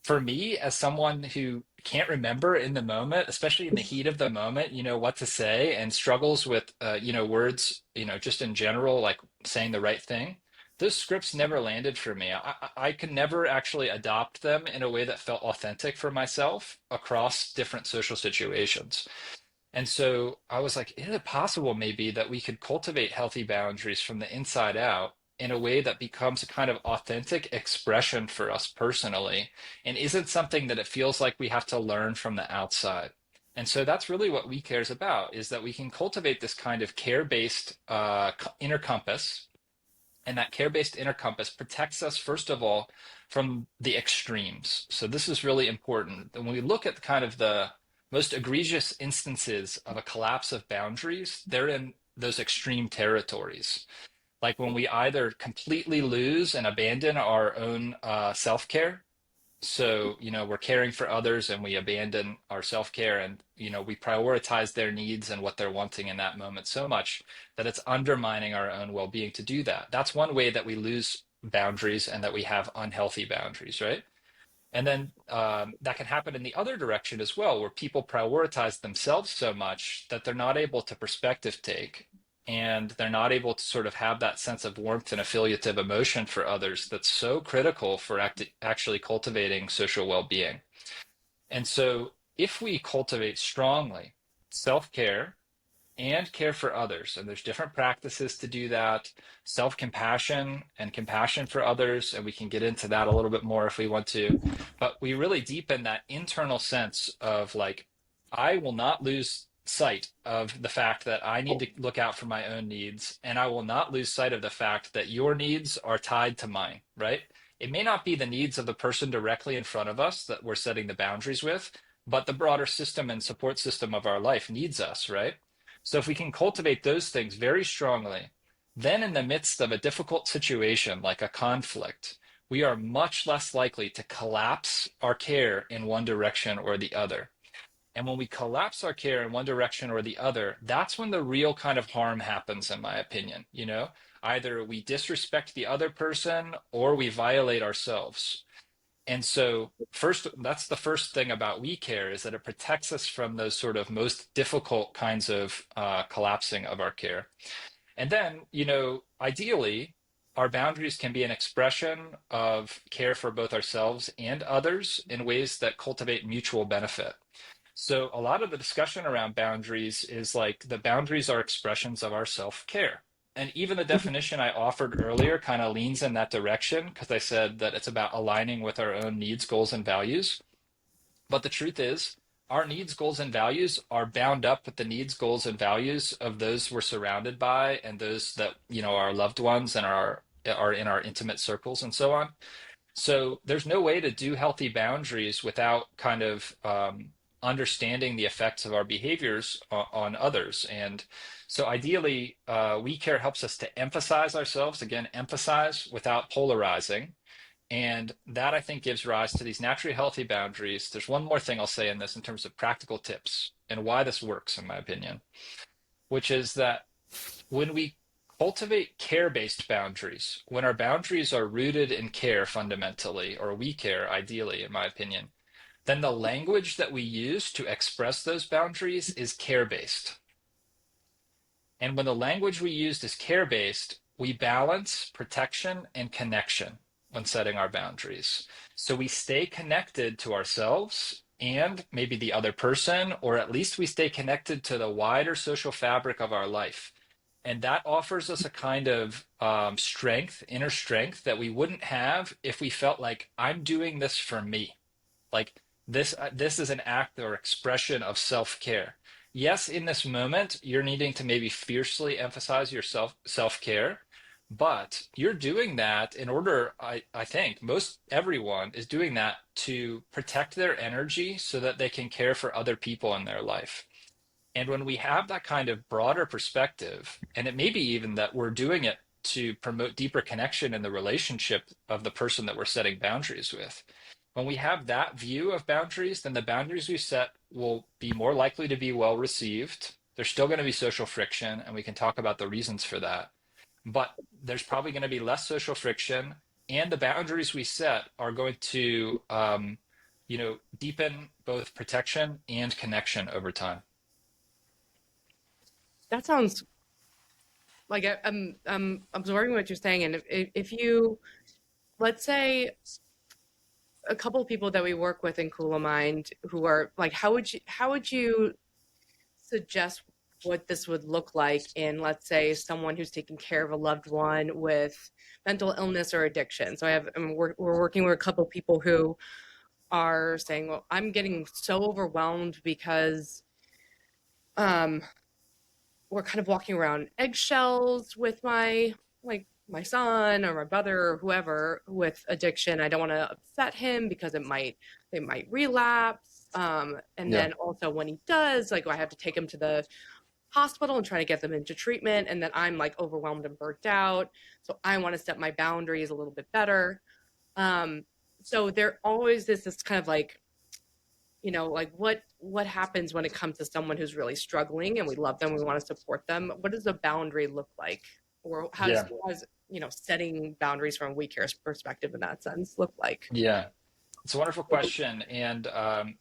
for me, as someone who can't remember in the moment, especially in the heat of the moment, what to say and struggles with, words, just in general, like saying the right thing, those scripts never landed for me. I could never actually adopt them in a way that felt authentic for myself across different social situations. And so I was like, is it possible maybe that we could cultivate healthy boundaries from the inside out in a way that becomes a kind of authentic expression for us personally and isn't something that it feels like we have to learn from the outside? And so that's really what We Care is about, is that we can cultivate this kind of care-based inner compass. And that care-based inner compass protects us, first of all, from the extremes. So this is really important. When we look at kind of the most egregious instances of a collapse of boundaries, they're in those extreme territories. Like when we either completely lose and abandon our own self-care. So, we're caring for others and we abandon our self-care and, we prioritize their needs and what they're wanting in that moment so much that it's undermining our own well-being to do that. That's one way that we lose boundaries and that we have unhealthy boundaries, right? And then that can happen in the other direction as well, where people prioritize themselves so much that they're not able to perspective take and they're not able to sort of have that sense of warmth and affiliative emotion for others that's so critical for actually cultivating social well-being. And so if we cultivate strongly self-care and care for others. And there's different practices to do that, self-compassion and compassion for others. And we can get into that a little bit more if we want to. But we really deepen that internal sense of like, I will not lose sight of the fact that I need to look out for my own needs. And I will not lose sight of the fact that your needs are tied to mine, right? It may not be the needs of the person directly in front of us that we're setting the boundaries with, but the broader system and support system of our life needs us, right? So if we can cultivate those things very strongly, then in the midst of a difficult situation like a conflict, we are much less likely to collapse our care in one direction or the other. And when we collapse our care in one direction or the other, that's when the real kind of harm happens, in my opinion. Either we disrespect the other person or we violate ourselves. And so first, that's the first thing about we care is that it protects us from those sort of most difficult kinds of collapsing of our care. And then, ideally, our boundaries can be an expression of care for both ourselves and others in ways that cultivate mutual benefit. So a lot of the discussion around boundaries is like the boundaries are expressions of our self-care. And even the definition I offered earlier kind of leans in that direction because I said that it's about aligning with our own needs, goals, and values. But the truth is, our needs, goals, and values are bound up with the needs, goals, and values of those we're surrounded by and those that, are our loved ones and are in our intimate circles and so on. So there's no way to do healthy boundaries without kind of understanding the effects of our behaviors on others. And so ideally, we care helps us to emphasize ourselves, again, emphasize without polarizing. And that I think gives rise to these naturally healthy boundaries. There's one more thing I'll say in this in terms of practical tips and why this works, in my opinion, which is that when we cultivate care-based boundaries, when our boundaries are rooted in care fundamentally, or we care ideally, in my opinion, then the language that we use to express those boundaries is care-based. And when the language we used is care-based, we balance protection and connection when setting our boundaries. So we stay connected to ourselves and maybe the other person, or at least we stay connected to the wider social fabric of our life. And that offers us a kind of strength, inner strength that we wouldn't have if we felt like I'm doing this for me. Like this is an act or expression of self-care. Yes, in this moment, you're needing to maybe fiercely emphasize your self-care, but you're doing that in order, I think most everyone is doing that to protect their energy so that they can care for other people in their life. And when we have that kind of broader perspective, and it may be even that we're doing it to promote deeper connection in the relationship of the person that we're setting boundaries with. When we have that view of boundaries, then the boundaries we set will be more likely to be well received. There's still going to be social friction, and we can talk about the reasons for that. But there's probably going to be less social friction, and the boundaries we set are going to, deepen both protection and connection over time. That sounds like I'm absorbing what you're saying. And if you, let's say, a couple of people that we work with in Cool of Mind who are like, how would you suggest what this would look like in, let's say, someone who's taking care of a loved one with mental illness or addiction? So we're working with a couple of people who are saying, well, I'm getting so overwhelmed because um, we're kind of walking around eggshells with my son or my brother or whoever with addiction. I don't want to upset him because they might relapse. And Yeah. then also when he does, like I have to take him to the hospital and try to get them into treatment. And then I'm like overwhelmed and burnt out. So I want to set my boundaries a little bit better. Um, so there always is this kind of like, like what happens when it comes to someone who's really struggling and we love them, we want to support them. What does a boundary look like? Or how does setting boundaries from a we care's perspective in that sense look like? Yeah. It's a wonderful question. And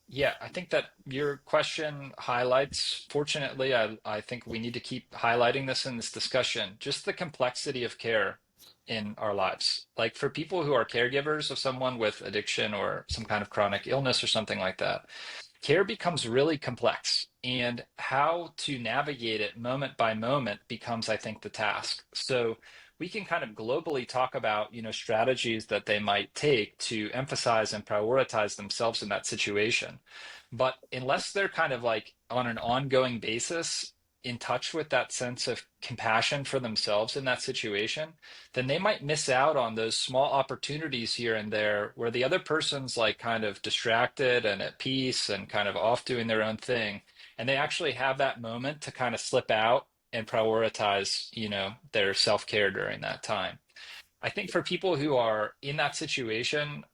yeah, I think that your question highlights, fortunately, I think we need to keep highlighting this in this discussion, just the complexity of care in our lives. Like for people who are caregivers of someone with addiction or some kind of chronic illness or something like that, care becomes really complex, and how to navigate it moment by moment becomes, I think, the task. So we can kind of globally talk about, strategies that they might take to emphasize and prioritize themselves in that situation. But unless they're kind of like on an ongoing basis in touch with that sense of compassion for themselves in that situation, then they might miss out on those small opportunities here and there where the other person's like kind of distracted and at peace and kind of off doing their own thing. And they actually have that moment to kind of slip out and prioritize, their self-care during that time. I think for people who are in that situation,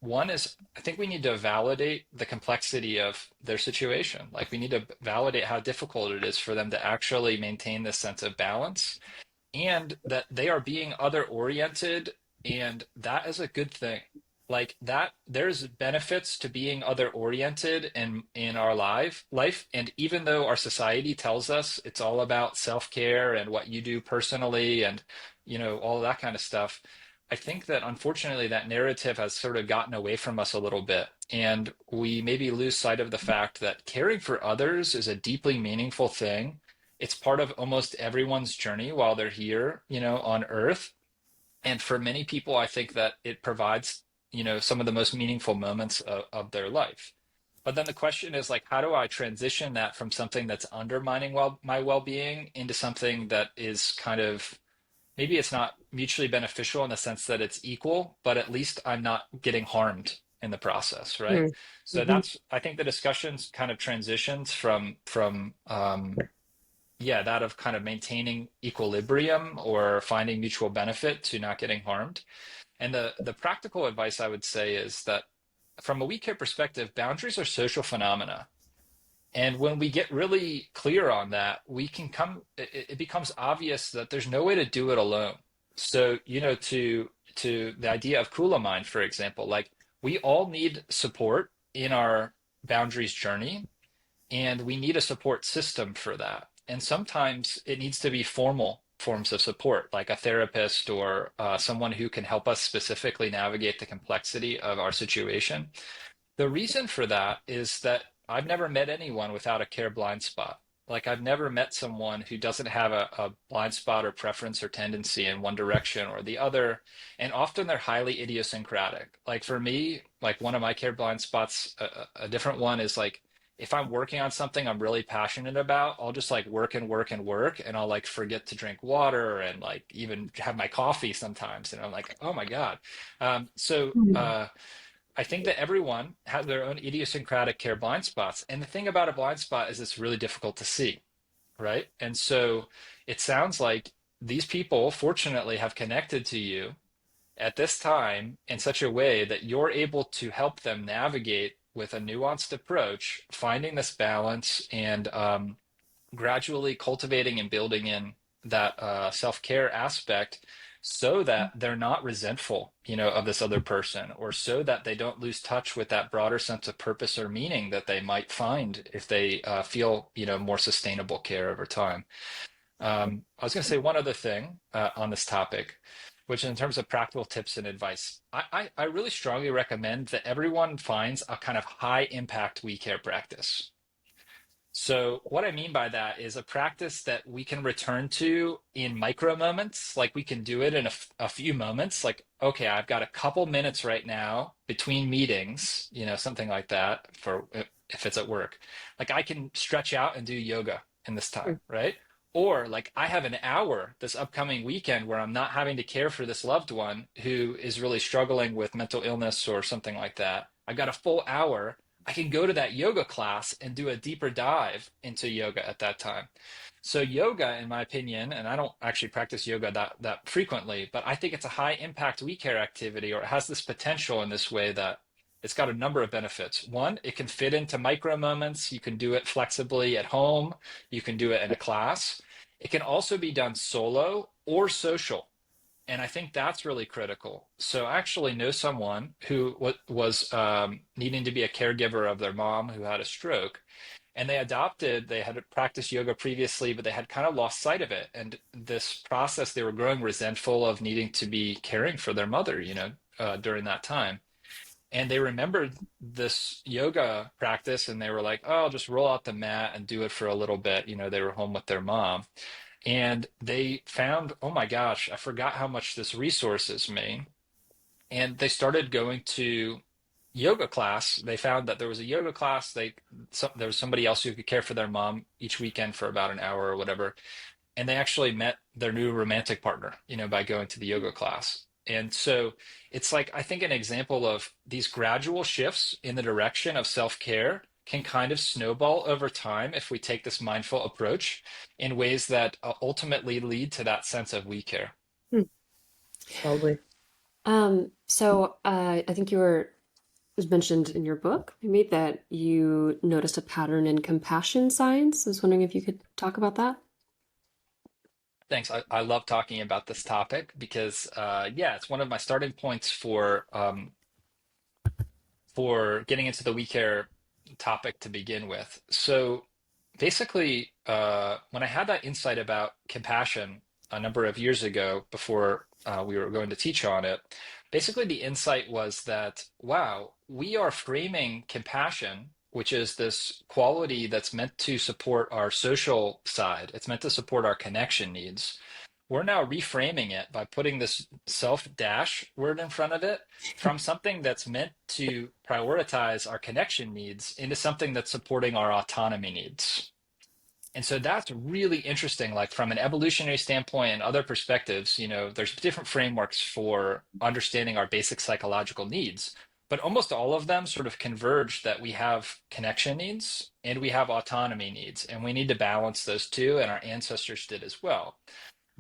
one is I think we need to validate the complexity of their situation. Like we need to validate how difficult it is for them to actually maintain this sense of balance, and that they are being other oriented, and that is a good thing. Like that there's benefits to being other oriented in our life, and even though our society tells us it's all about self-care and what you do personally and all that kind of stuff, I think that unfortunately that narrative has sort of gotten away from us a little bit, and we maybe lose sight of the fact that caring for others is a deeply meaningful thing. It's part of almost everyone's journey while they're here, on Earth. And for many people, I think that it provides, some of the most meaningful moments of their life. But then the question is like, how do I transition that from something that's undermining my well-being into something that is kind of maybe it's not mutually beneficial in the sense that it's equal, but at least I'm not getting harmed in the process, right? So Mm-hmm. that's I think the discussions kind of transitions from yeah, that of kind of maintaining equilibrium or finding mutual benefit to not getting harmed. And the practical advice I would say is that from a we care perspective, boundaries are social phenomena. And when we get really clear on that, it becomes obvious that there's no way to do it alone. So, to the idea of Kula mind, for example, like we all need support in our boundaries journey, and we need a support system for that. And sometimes it needs to be formal forms of support, like a therapist or someone who can help us specifically navigate the complexity of our situation. The reason for that is that I've never met anyone without a care blind spot. Like I've never met someone who doesn't have a blind spot or preference or tendency in one direction or the other. And often they're highly idiosyncratic. Like for me, like one of my care blind spots, a different one is like if I'm working on something I'm really passionate about, I'll just like work and work and work, and I'll like forget to drink water and like even have my coffee sometimes. And I'm like, oh my God. I think that everyone has their own idiosyncratic care blind spots. And the thing about a blind spot is it's really difficult to see, right? And so it sounds like these people, fortunately, have connected to you at this time in such a way that you're able to help them navigate with a nuanced approach, finding this balance and gradually cultivating and building in that self-care aspect so that they're not resentful, of this other person, or so that they don't lose touch with that broader sense of purpose or meaning that they might find if they feel, more sustainable care over time. I was going to say one other thing on this topic, which in terms of practical tips and advice, I really strongly recommend that everyone finds a kind of high impact we care practice. So what I mean by that is a practice that we can return to in micro moments, like we can do it in a few moments, like, okay, I've got a couple minutes right now between meetings, something like that for if it's at work. Like I can stretch out and do yoga in this time, right? Or like I have an hour this upcoming weekend where I'm not having to care for this loved one who is really struggling with mental illness or something like that. I've got a full hour. I can go to that yoga class and do a deeper dive into yoga at that time. So yoga, in my opinion, and I don't actually practice yoga that frequently, but I think it's a high impact we care activity, or it has this potential in this way that it's got a number of benefits. One, it can fit into micro moments. You can do it flexibly at home. You can do it in a class. It can also be done solo or social. And I think that's really critical. So I actually know someone who was needing to be a caregiver of their mom who had a stroke. And they had practiced yoga previously, but they had kind of lost sight of it. And this process, they were growing resentful of needing to be caring for their mother, during that time. And they remembered this yoga practice and they were like, oh, I'll just roll out the mat and do it for a little bit. They were home with their mom. And they found, oh my gosh, I forgot how much this resource is me. And they started going to yoga class. They found that there was a yoga class. There was somebody else who could care for their mom each weekend for about an hour or whatever. And they actually met their new romantic partner, by going to the yoga class. And so it's like, I think an example of these gradual shifts in the direction of self-care can kind of snowball over time if we take this mindful approach in ways that ultimately lead to that sense of we care. Hmm. Totally. I think it was mentioned in your book, maybe that you noticed a pattern in compassion science. I was wondering if you could talk about that. Thanks. I love talking about this topic because, yeah, it's one of my starting points for getting into the we care topic to begin with. So basically, when I had that insight about compassion a number of years ago, before we were going to teach on it, basically the insight was that, wow, we are framing compassion, which is this quality that's meant to support our social side, it's meant to support our connection needs. We're now reframing it by putting this self dash word in front of it from something that's meant to prioritize our connection needs into something that's supporting our autonomy needs. And so that's really interesting. Like from an evolutionary standpoint and other perspectives, there's different frameworks for understanding our basic psychological needs, but almost all of them sort of converge that we have connection needs and we have autonomy needs, and we need to balance those two, and our ancestors did as well.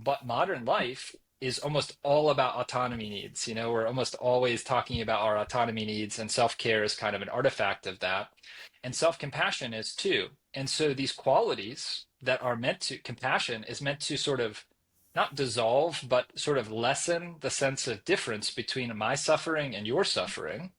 But modern life is almost all about autonomy needs. We're almost always talking about our autonomy needs, and self care is kind of an artifact of that. And self compassion is too. And so these qualities that are meant to, compassion is meant to sort of not dissolve, but sort of lessen the sense of difference between my suffering and your suffering.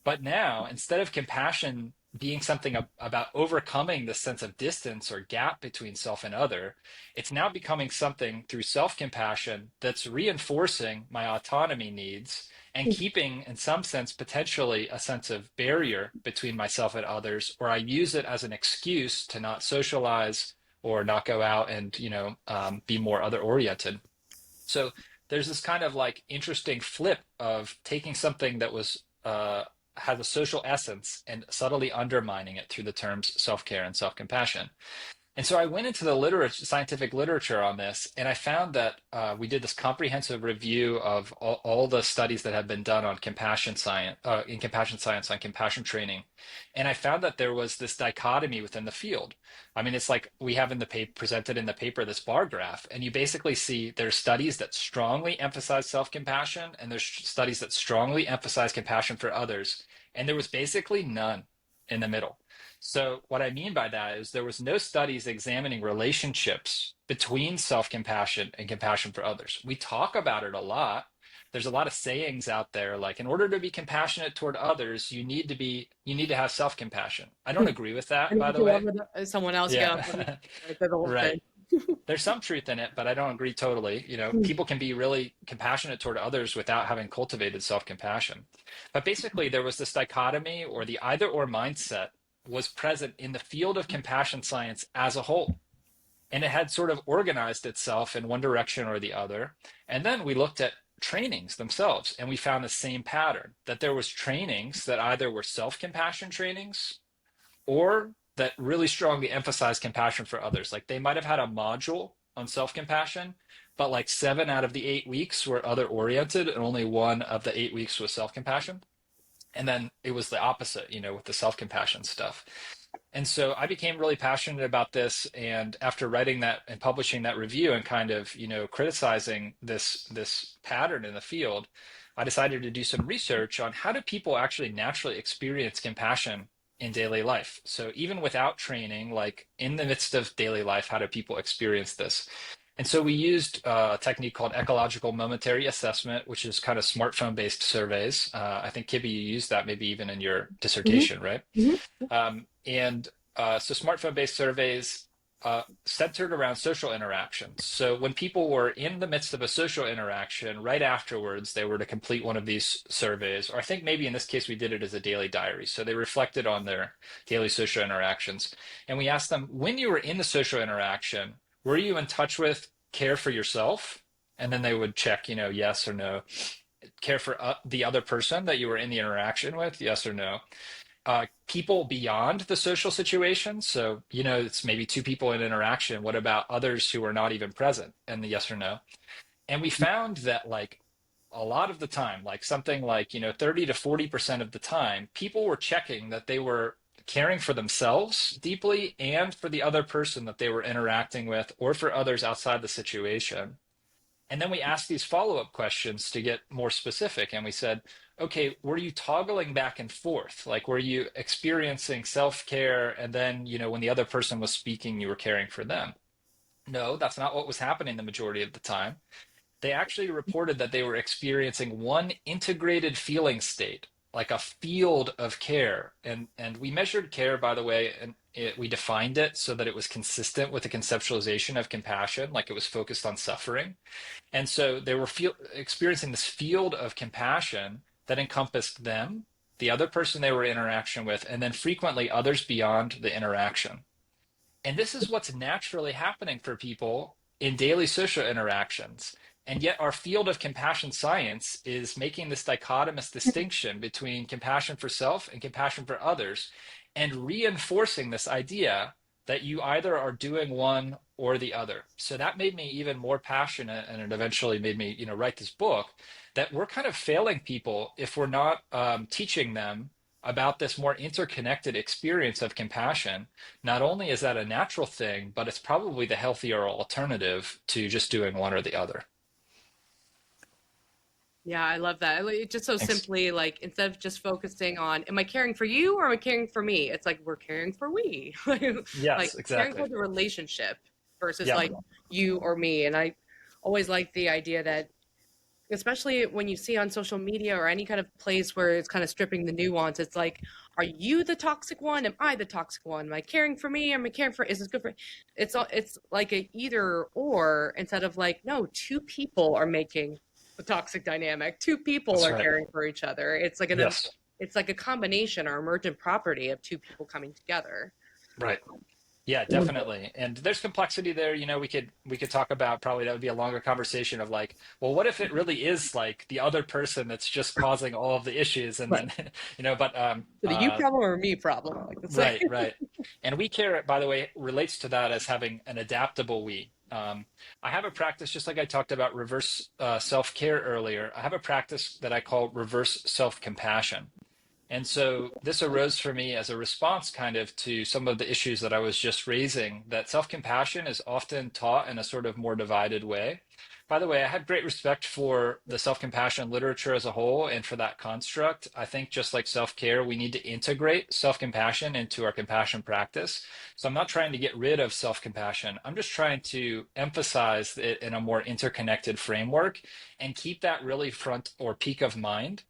But now, instead of compassion being something about overcoming the sense of distance or gap between self and other, it's now becoming something through self compassion that's reinforcing my autonomy needs and keeping, in some sense, potentially a sense of barrier between myself and others, or I use it as an excuse to not socialize or not go out and, be more other oriented. So there's this kind of like interesting flip of taking something that was has a social essence and subtly undermining it through the terms self-care and self-compassion. And so I went into the scientific literature on this, and I found that we did this comprehensive review of all the studies that have been done on compassion science, in compassion science, on compassion training. And I found that there was this dichotomy within the field. I mean, it's like we have in the paper, presented in the paper, this bar graph, and you basically see there's studies that strongly emphasize self-compassion, and there's studies that strongly emphasize compassion for others. And there was basically none in the middle. So what I mean by that is there was no studies examining relationships between self-compassion and compassion for others. We talk about it a lot. There's a lot of sayings out there like in order to be compassionate toward others, you need to have self-compassion. I don't agree with I that, by need the to love way. someone else. Yeah. Yeah. The whole thing. Right. There's some truth in it, but I don't agree totally. People can be really compassionate toward others without having cultivated self-compassion. But basically, there was this dichotomy or the either or mindset was present in the field of compassion science as a whole. And it had sort of organized itself in one direction or the other. And then we looked at trainings themselves, and we found the same pattern that there was trainings that either were self-compassion trainings or that really strongly emphasize compassion for others. Like they might have had a module on self-compassion, but like 7 out of the 8 weeks were other oriented, and only 1 of the 8 weeks was self-compassion. And then it was the opposite, with the self-compassion stuff. And so I became really passionate about this. And after writing that and publishing that review and kind of, criticizing this pattern in the field, I decided to do some research on how do people actually naturally experience compassion in daily life. So even without training, like in the midst of daily life, how do people experience this? And so we used a technique called ecological momentary assessment, which is kind of smartphone-based surveys. I think, Kibby, you used that maybe even in your Hmm. dissertation, right? Hmm. And so smartphone-based surveys centered around social interactions. So when people were in the midst of a social interaction, right afterwards, they were to complete one of these surveys, or I think maybe in this case we did it as a daily diary. So they reflected on their daily social interactions. And we asked them, when you were in the social interaction, were you in touch with care for yourself? And then they would check, yes or no. Care for the other person that you were in the interaction with, yes or no. People beyond the social situation. So, it's maybe two people in interaction. What about others who are not even present? And the yes or no. And we found that like a lot of the time, like something like, 30 to 40% of the time, people were checking that they were caring for themselves deeply and for the other person that they were interacting with or for others outside the situation. And then we asked these follow-up questions to get more specific. And we said, okay, were you toggling back and forth? Like, were you experiencing self-care? And then, when the other person was speaking, you were caring for them? No, that's not what was happening the majority of the time. They actually reported that they were experiencing one integrated feeling state, like a field of care. And we measured care, by the way, and we defined it so that it was consistent with the conceptualization of compassion, like it was focused on suffering. And so they were experiencing this field of compassion that encompassed them, the other person they were in interaction with, and then frequently others beyond the interaction. And this is what's naturally happening for people in daily social interactions. And yet, our field of compassion science is making this dichotomous distinction between compassion for self and compassion for others, and reinforcing this idea that you either are doing one or the other. So that made me even more passionate, and it eventually made me, write this book. That we're kind of failing people if we're not teaching them about this more interconnected experience of compassion. Not only is that a natural thing, but it's probably the healthier alternative to just doing one or the other. Yeah, I love that. Just so Thanks. simply, like instead of just focusing on, am I caring for you or am I caring for me? It's like we're caring for we, like Yes, caring for exactly. the relationship versus Yep. like you or me. And I always like the idea that, especially when you see on social media or any kind of place where it's kind of stripping the nuance, it's like, are you the toxic one? Am I the toxic one? Am I caring for me? Am I caring for? Is this good for? It's like a either or instead of like no, two people are making the toxic dynamic. Two people That's are right. caring for each other. Yes. It's like a combination or emergent property of two people coming together. Right. Yeah, definitely. And there's complexity there. We could talk about, probably that would be a longer conversation of like, well, what if it really is like the other person that's just causing all of the issues? And Right. then, but So the you problem or me problem, I like to say. right, right. And we care, by the way, relates to that as having an adaptable we. I have a practice, just like I talked about reverse self-care earlier. I have a practice that I call reverse self-compassion. And so this arose for me as a response kind of to some of the issues that I was just raising, that self-compassion is often taught in a sort of more divided way. By the way, I have great respect for the self-compassion literature as a whole and for that construct. I think just like self-care, we need to integrate self-compassion into our compassion practice. So I'm not trying to get rid of self-compassion. I'm just trying to emphasize it in a more interconnected framework and keep that really front or peak of mind.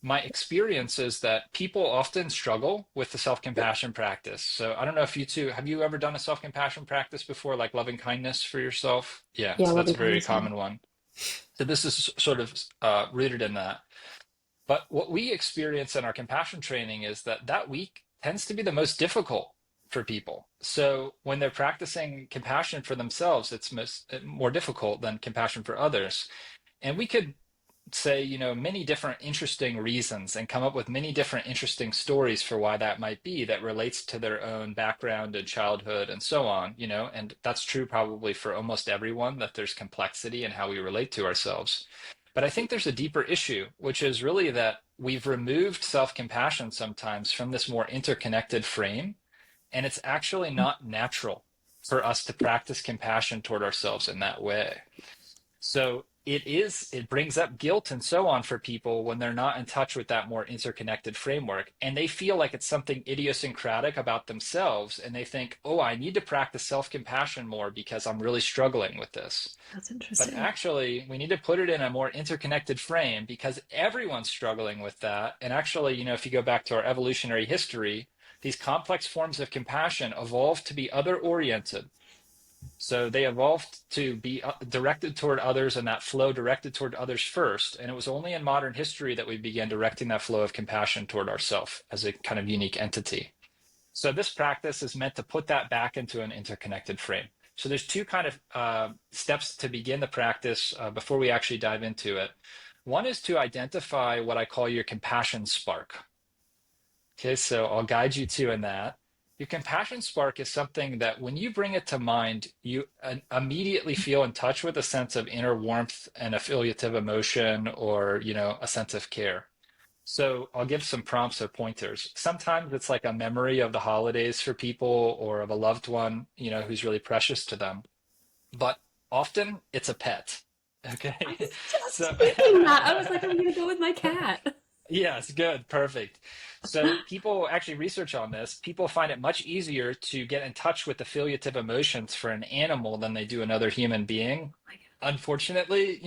My experience is that people often struggle with the self-compassion practice. So I don't know if you two, have you ever done a self-compassion practice before, like loving kindness for yourself? Yeah, Yeah, so that's loving a very kindness. Yeah. common one. So this is sort of rooted in that. But what we experience in our compassion training is that that week tends to be the most difficult for people. So when they're practicing compassion for themselves, it's more difficult than compassion for others. And we could say, many different interesting reasons and come up with many different interesting stories for why that might be that relates to their own background and childhood and so on, and that's true probably for almost everyone, that there's complexity in how we relate to ourselves. But I think there's a deeper issue, which is really that we've removed self-compassion sometimes from this more interconnected frame, and it's actually not natural for us to practice compassion toward ourselves in that way. So it brings up guilt and so on for people when they're not in touch with that more interconnected framework, and they feel like it's something idiosyncratic about themselves, and they think, oh, I need to practice self-compassion more because I'm really struggling with this. That's But interesting. actually, we need to put it in a more interconnected frame because everyone's struggling with that. And actually, if you go back to our evolutionary history, these complex forms of compassion evolved to be other oriented. So they evolved to be directed toward others, and that flow directed toward others first. And it was only in modern history that we began directing that flow of compassion toward ourselves as a kind of unique entity. So this practice is meant to put that back into an interconnected frame. So there's two kind of steps to begin the practice before we actually dive into it. One is to identify what I call your compassion spark. Okay, so I'll guide you to in that. Your compassion spark is something that when you bring it to mind, you immediately feel in touch with a sense of inner warmth and affiliative emotion, or, a sense of care. So I'll give some prompts or pointers. Sometimes it's like a memory of the holidays for people or of a loved one, who's really precious to them. But often it's a pet. I Okay. was just So thinking that. I was like, I'm gonna go with my cat. yes, good, perfect. So people actually research on this. People find it much easier to get in touch with affiliative emotions for an animal than they do another human being. Unfortunately,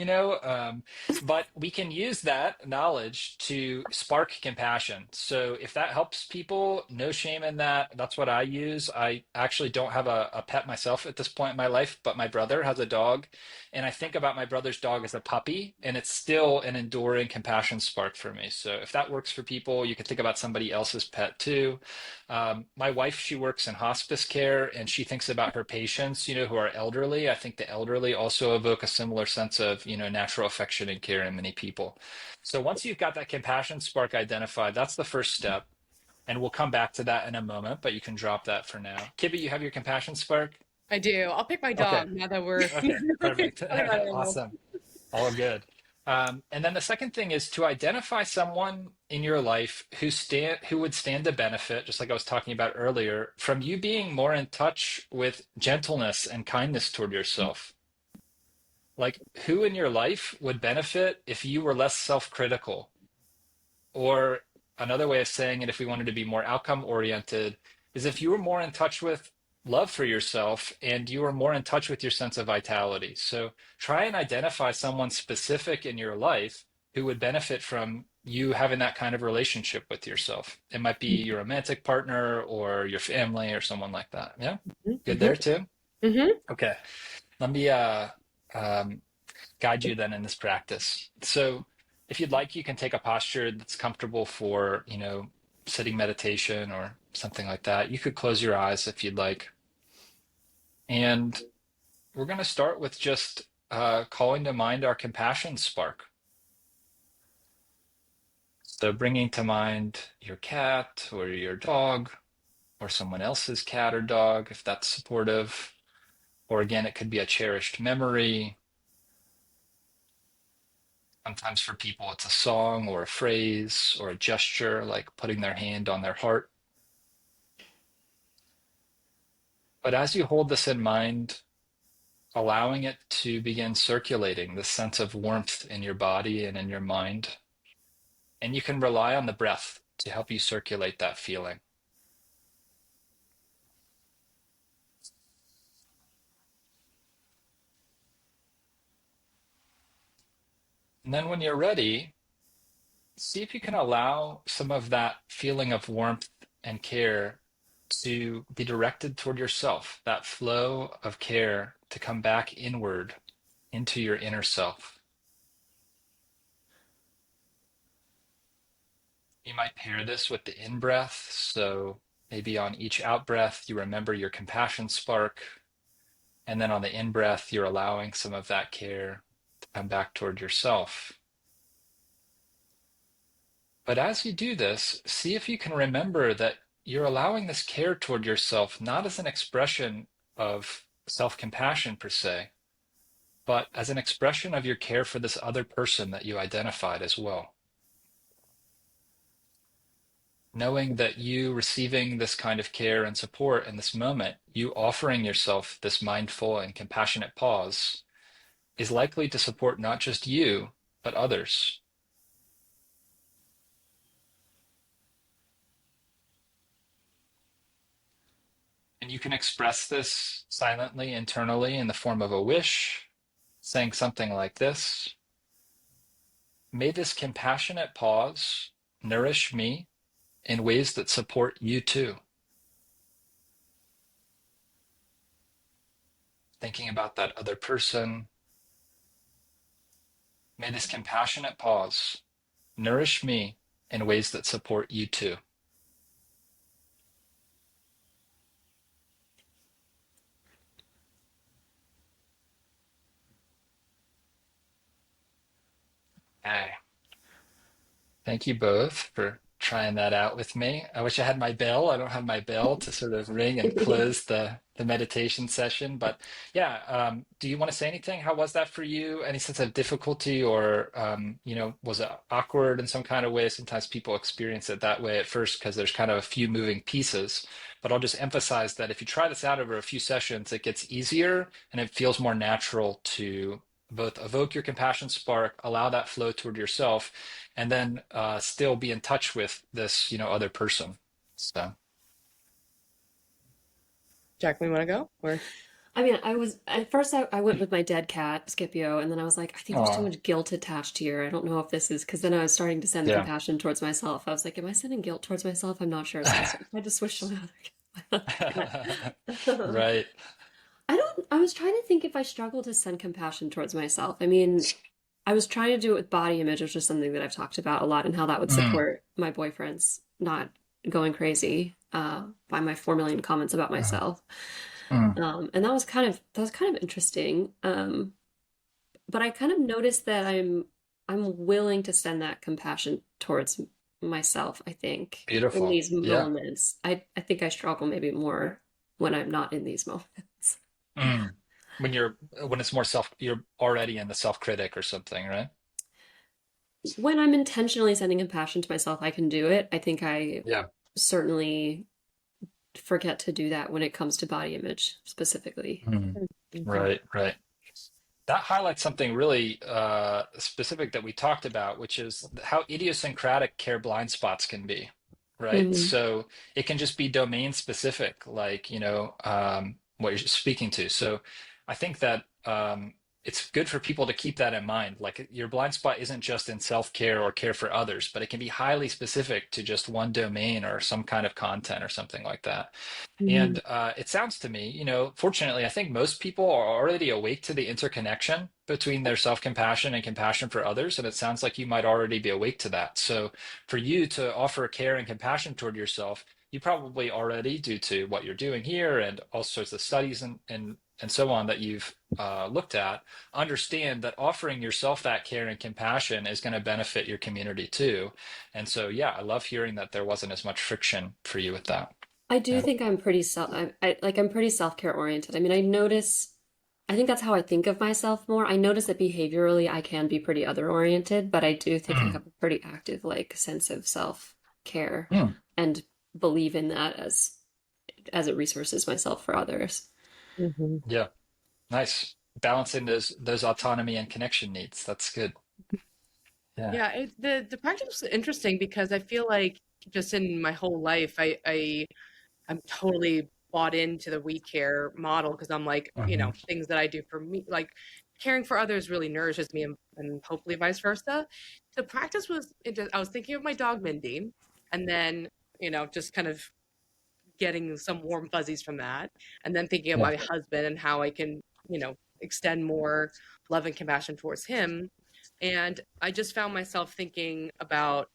but we can use that knowledge to spark compassion. So if that helps people, no shame in that. That's what I use. I actually don't have a pet myself at this point in my life, but my brother has a dog. And I think about my brother's dog as a puppy, and it's still an enduring compassion spark for me. So if that works for people, you can think about somebody else's pet too. My wife, she works in hospice care, and she thinks about her patients, who are elderly. I think the elderly also evoke a similar sense of, natural affection and care in many people. So once you've got that compassion spark identified, that's the first step. And we'll come back to that in a moment, but you can drop that for now. Kibby, you have your compassion spark? I do. I'll pick my Okay. dog now that we're Okay. talking Perfect. about animals. Awesome. All good. And then the second thing is to identify someone in your life who would stand to benefit, just like I was talking about earlier, from you being more in touch with gentleness and kindness toward yourself. Like who in your life would benefit if you were less self-critical? Or another way of saying it, if we wanted to be more outcome oriented, is if you were more in touch with love for yourself and you were more in touch with your sense of vitality. So try and identify someone specific in your life who would benefit from you having that kind of relationship with yourself. It might be your romantic partner or your family or someone like that. Yeah. Good Hmm. there too. Hmm. Okay. Let me um, guide you then in this practice. So if you'd like, you can take a posture that's comfortable for, sitting meditation or something like that. You could close your eyes if you'd like. And we're going to start with just calling to mind our compassion spark. So bringing to mind your cat or your dog or someone else's cat or dog, if that's supportive. Or again, it could be a cherished memory. Sometimes for people, it's a song or a phrase or a gesture, like putting their hand on their heart. But as you hold this in mind, allowing it to begin circulating, this sense of warmth in your body and in your mind. And you can rely on the breath to help you circulate that feeling. And then when you're ready, see if you can allow some of that feeling of warmth and care to be directed toward yourself, that flow of care to come back inward into your inner self. You might pair this with the in breath. So maybe on each out breath, you remember your compassion spark. And then on the in breath, you're allowing some of that care to come back toward yourself. But as you do this, see if you can remember that you're allowing this care toward yourself not as an expression of self compassion per se, but as an expression of your care for this other person that you identified as well. Knowing that you receiving this kind of care and support in this moment, you offering yourself this mindful and compassionate pause, is likely to support not just you, but others. And you can express this silently, internally, in the form of a wish, saying something like this: May this compassionate pause nourish me in ways that support you too. Thinking about that other person. May this compassionate pause nourish me in ways that support you too. Okay. Thank you both for trying that out with me. I wish I had my bell. I don't have my bell to sort of ring and close the meditation session. But yeah, do you want to say anything? How was that for you? Any sense of difficulty, or was it awkward in some kind of way? Sometimes people experience it that way at first because there's kind of a few moving pieces. But I'll just emphasize that if you try this out over a few sessions, it gets easier and it feels more natural to both evoke your compassion spark, allow that flow toward yourself, and then still be in touch with this, other person. So, Jacqueline, want to go? Or I mean, I was at first I went with my dead cat, Scipio, and then I was like, I think there's too oh, much guilt attached here. I don't know if this is because then I was starting to send yeah. compassion towards myself. I was like, am I sending guilt towards myself? I'm not sure. So I had to switch to my other cat. Right. I was trying to think if I struggle to send compassion towards myself. I mean, I was trying to do it with body image, which is something that I've talked about a lot and how that would Mm, support my boyfriend's not going crazy by my 4 million comments about mm, myself. mm. And that was kind of interesting. But I kind of noticed that I'm willing to send that compassion towards myself, I think, in Beautiful. these Yeah. moments. I think I struggle maybe more when I'm not in these moments. Mm. When it's more you're already in the self-critic or something, right? When I'm intentionally sending compassion to myself, I can do it. I think I Yeah. certainly forget to do that when it comes to body image specifically. Mm. Mhm. Right, right. That highlights something really specific that we talked about, which is how idiosyncratic care blind spots can be, right? Hmm. So it can just be domain specific, like, what you're speaking to. So I think that it's good for people to keep that in mind. Like your blind spot isn't just in self-care or care for others, but it can be highly specific to just one domain or some kind of content or something like that. Hmm. And it sounds to me, fortunately, I think most people are already awake to the interconnection between their self-compassion and compassion for others. And it sounds like you might already be awake to that. So for you to offer care and compassion toward yourself, you probably already, due to what you're doing here and all sorts of studies and so on that you've looked at, understand that offering yourself that care and compassion is going to benefit your community too. And so, yeah, I love hearing that there wasn't as much friction for you with that. I do Yeah. think I'm pretty I'm pretty self-care oriented. I mean, I think that's how I think of myself more. I notice that behaviorally I can be pretty other oriented, but I do think I Mm, have a pretty active like sense of self-care mm. and believe in that as it resources myself for others. Mhm. Yeah, nice. Balancing those autonomy and connection needs. That's good. Yeah. Yeah, the practice was interesting because I feel like just in my whole life, I'm totally bought into the we care model because I'm like, Hmm. things that I do for me, like caring for others really nourishes me and hopefully vice versa. The practice was, I was thinking of my dog Mindy and then, just kind of getting some warm fuzzies from that. And then thinking of Yeah. my husband and how I can, extend more love and compassion towards him. And I just found myself thinking about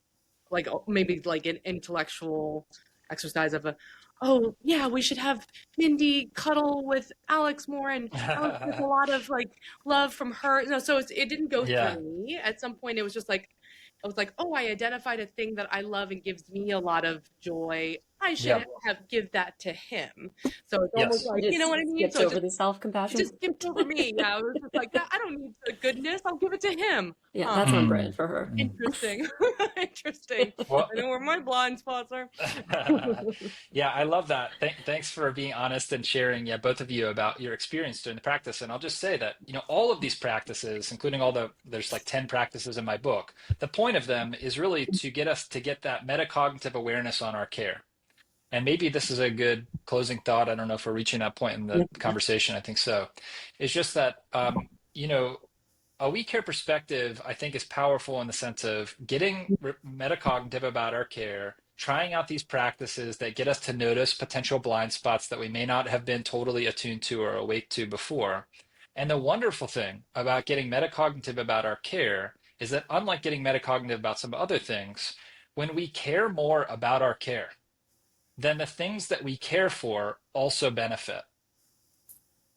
like maybe like an intellectual exercise of oh yeah, we should have Mindy cuddle with Alex more, and Alex gets a lot of like love from her. So it didn't go through Yeah. me. At some point, it was just like I was like, oh, I identified a thing that I love and gives me a lot of joy. I I Yeah. should have give that to him. So it's almost Yes. like, You you know just what I mean? skipped So over just the it self-compassion. just skipped over me. Yeah, I was just like, that I don't need the goodness. I'll give it to him. Yeah, Huh. that's on Mm, brand for her. mm. Interesting. Interesting. Well, I know where my blind spots are. yeah, I love that. Thanks for being honest and sharing, yeah, both of you about your experience during the practice. And I'll just say that, all of these practices, including there's like 10 practices in my book. The point of them is really to get us to get that metacognitive awareness on our care. And maybe this is a good closing thought. I don't know if we're reaching that point in the conversation. I think so. It's just that, a we care perspective, I think, is powerful in the sense of getting metacognitive about our care, trying out these practices that get us to notice potential blind spots that we may not have been totally attuned to or awake to before. And the wonderful thing about getting metacognitive about our care is that, unlike getting metacognitive about some other things, when we care more about our care, then the things that we care for also benefit,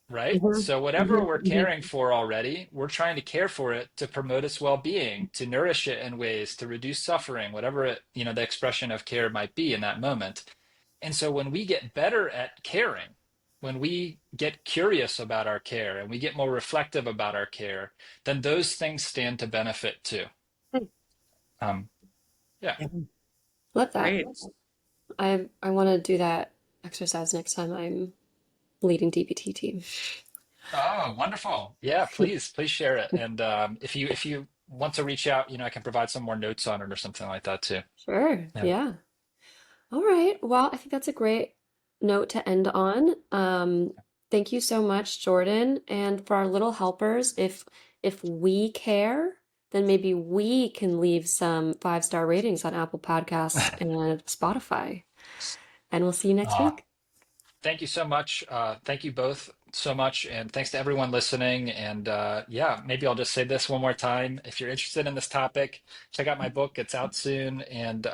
right? Mhm, So whatever mhm, we're mhm. caring for already, we're trying to care for it to promote its well-being, to nourish it in ways, to reduce suffering, whatever the expression of care might be in that moment. And so when we get better at caring, when we get curious about our care and we get more reflective about our care, then those things stand to benefit too. Um, yeah. Love that. Great. I want to do that exercise next time I'm leading DPT team. Oh, wonderful. Yeah, please share it. And if you want to reach out, I can provide some more notes on it or something like that too. Sure. Yeah. Yeah. All right. Well, I think that's a great note to end on. Thank you so much, Jordan. And for our little helpers, if we care, then maybe we can leave some 5-star ratings on Apple Podcasts and Spotify. And we'll see you next Uh, week. Thank you so much. Thank you both so much. And thanks to everyone listening. And yeah, maybe I'll just say this one more time. If you're interested in this topic, check out my book. It's out soon. And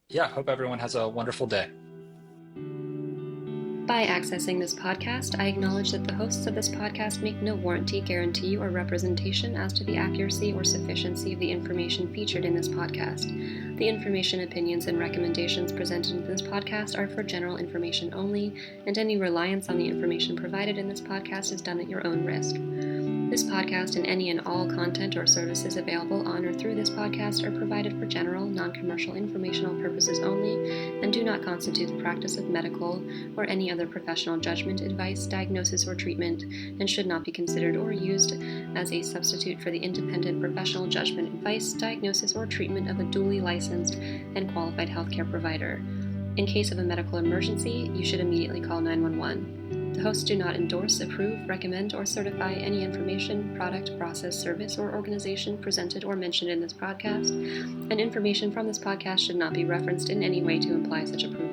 yeah, hope everyone has a wonderful day. By accessing this podcast, I acknowledge that the hosts of this podcast make no warranty, guarantee, or representation as to the accuracy or sufficiency of the information featured in this podcast. The information, opinions, and recommendations presented in this podcast are for general information only, and any reliance on the information provided in this podcast is done at your own risk. This podcast and any and all content or services available on or through this podcast are provided for general, non-commercial informational purposes only and do not constitute the practice of medical or any other professional judgment, advice, diagnosis, or treatment, and should not be considered or used as a substitute for the independent professional judgment, advice, diagnosis, or treatment of a duly licensed and qualified healthcare provider. In case of a medical emergency, you should immediately call 911. The hosts do not endorse, approve, recommend, or certify any information, product, process, service, or organization presented or mentioned in this podcast, and information from this podcast should not be referenced in any way to imply such approval.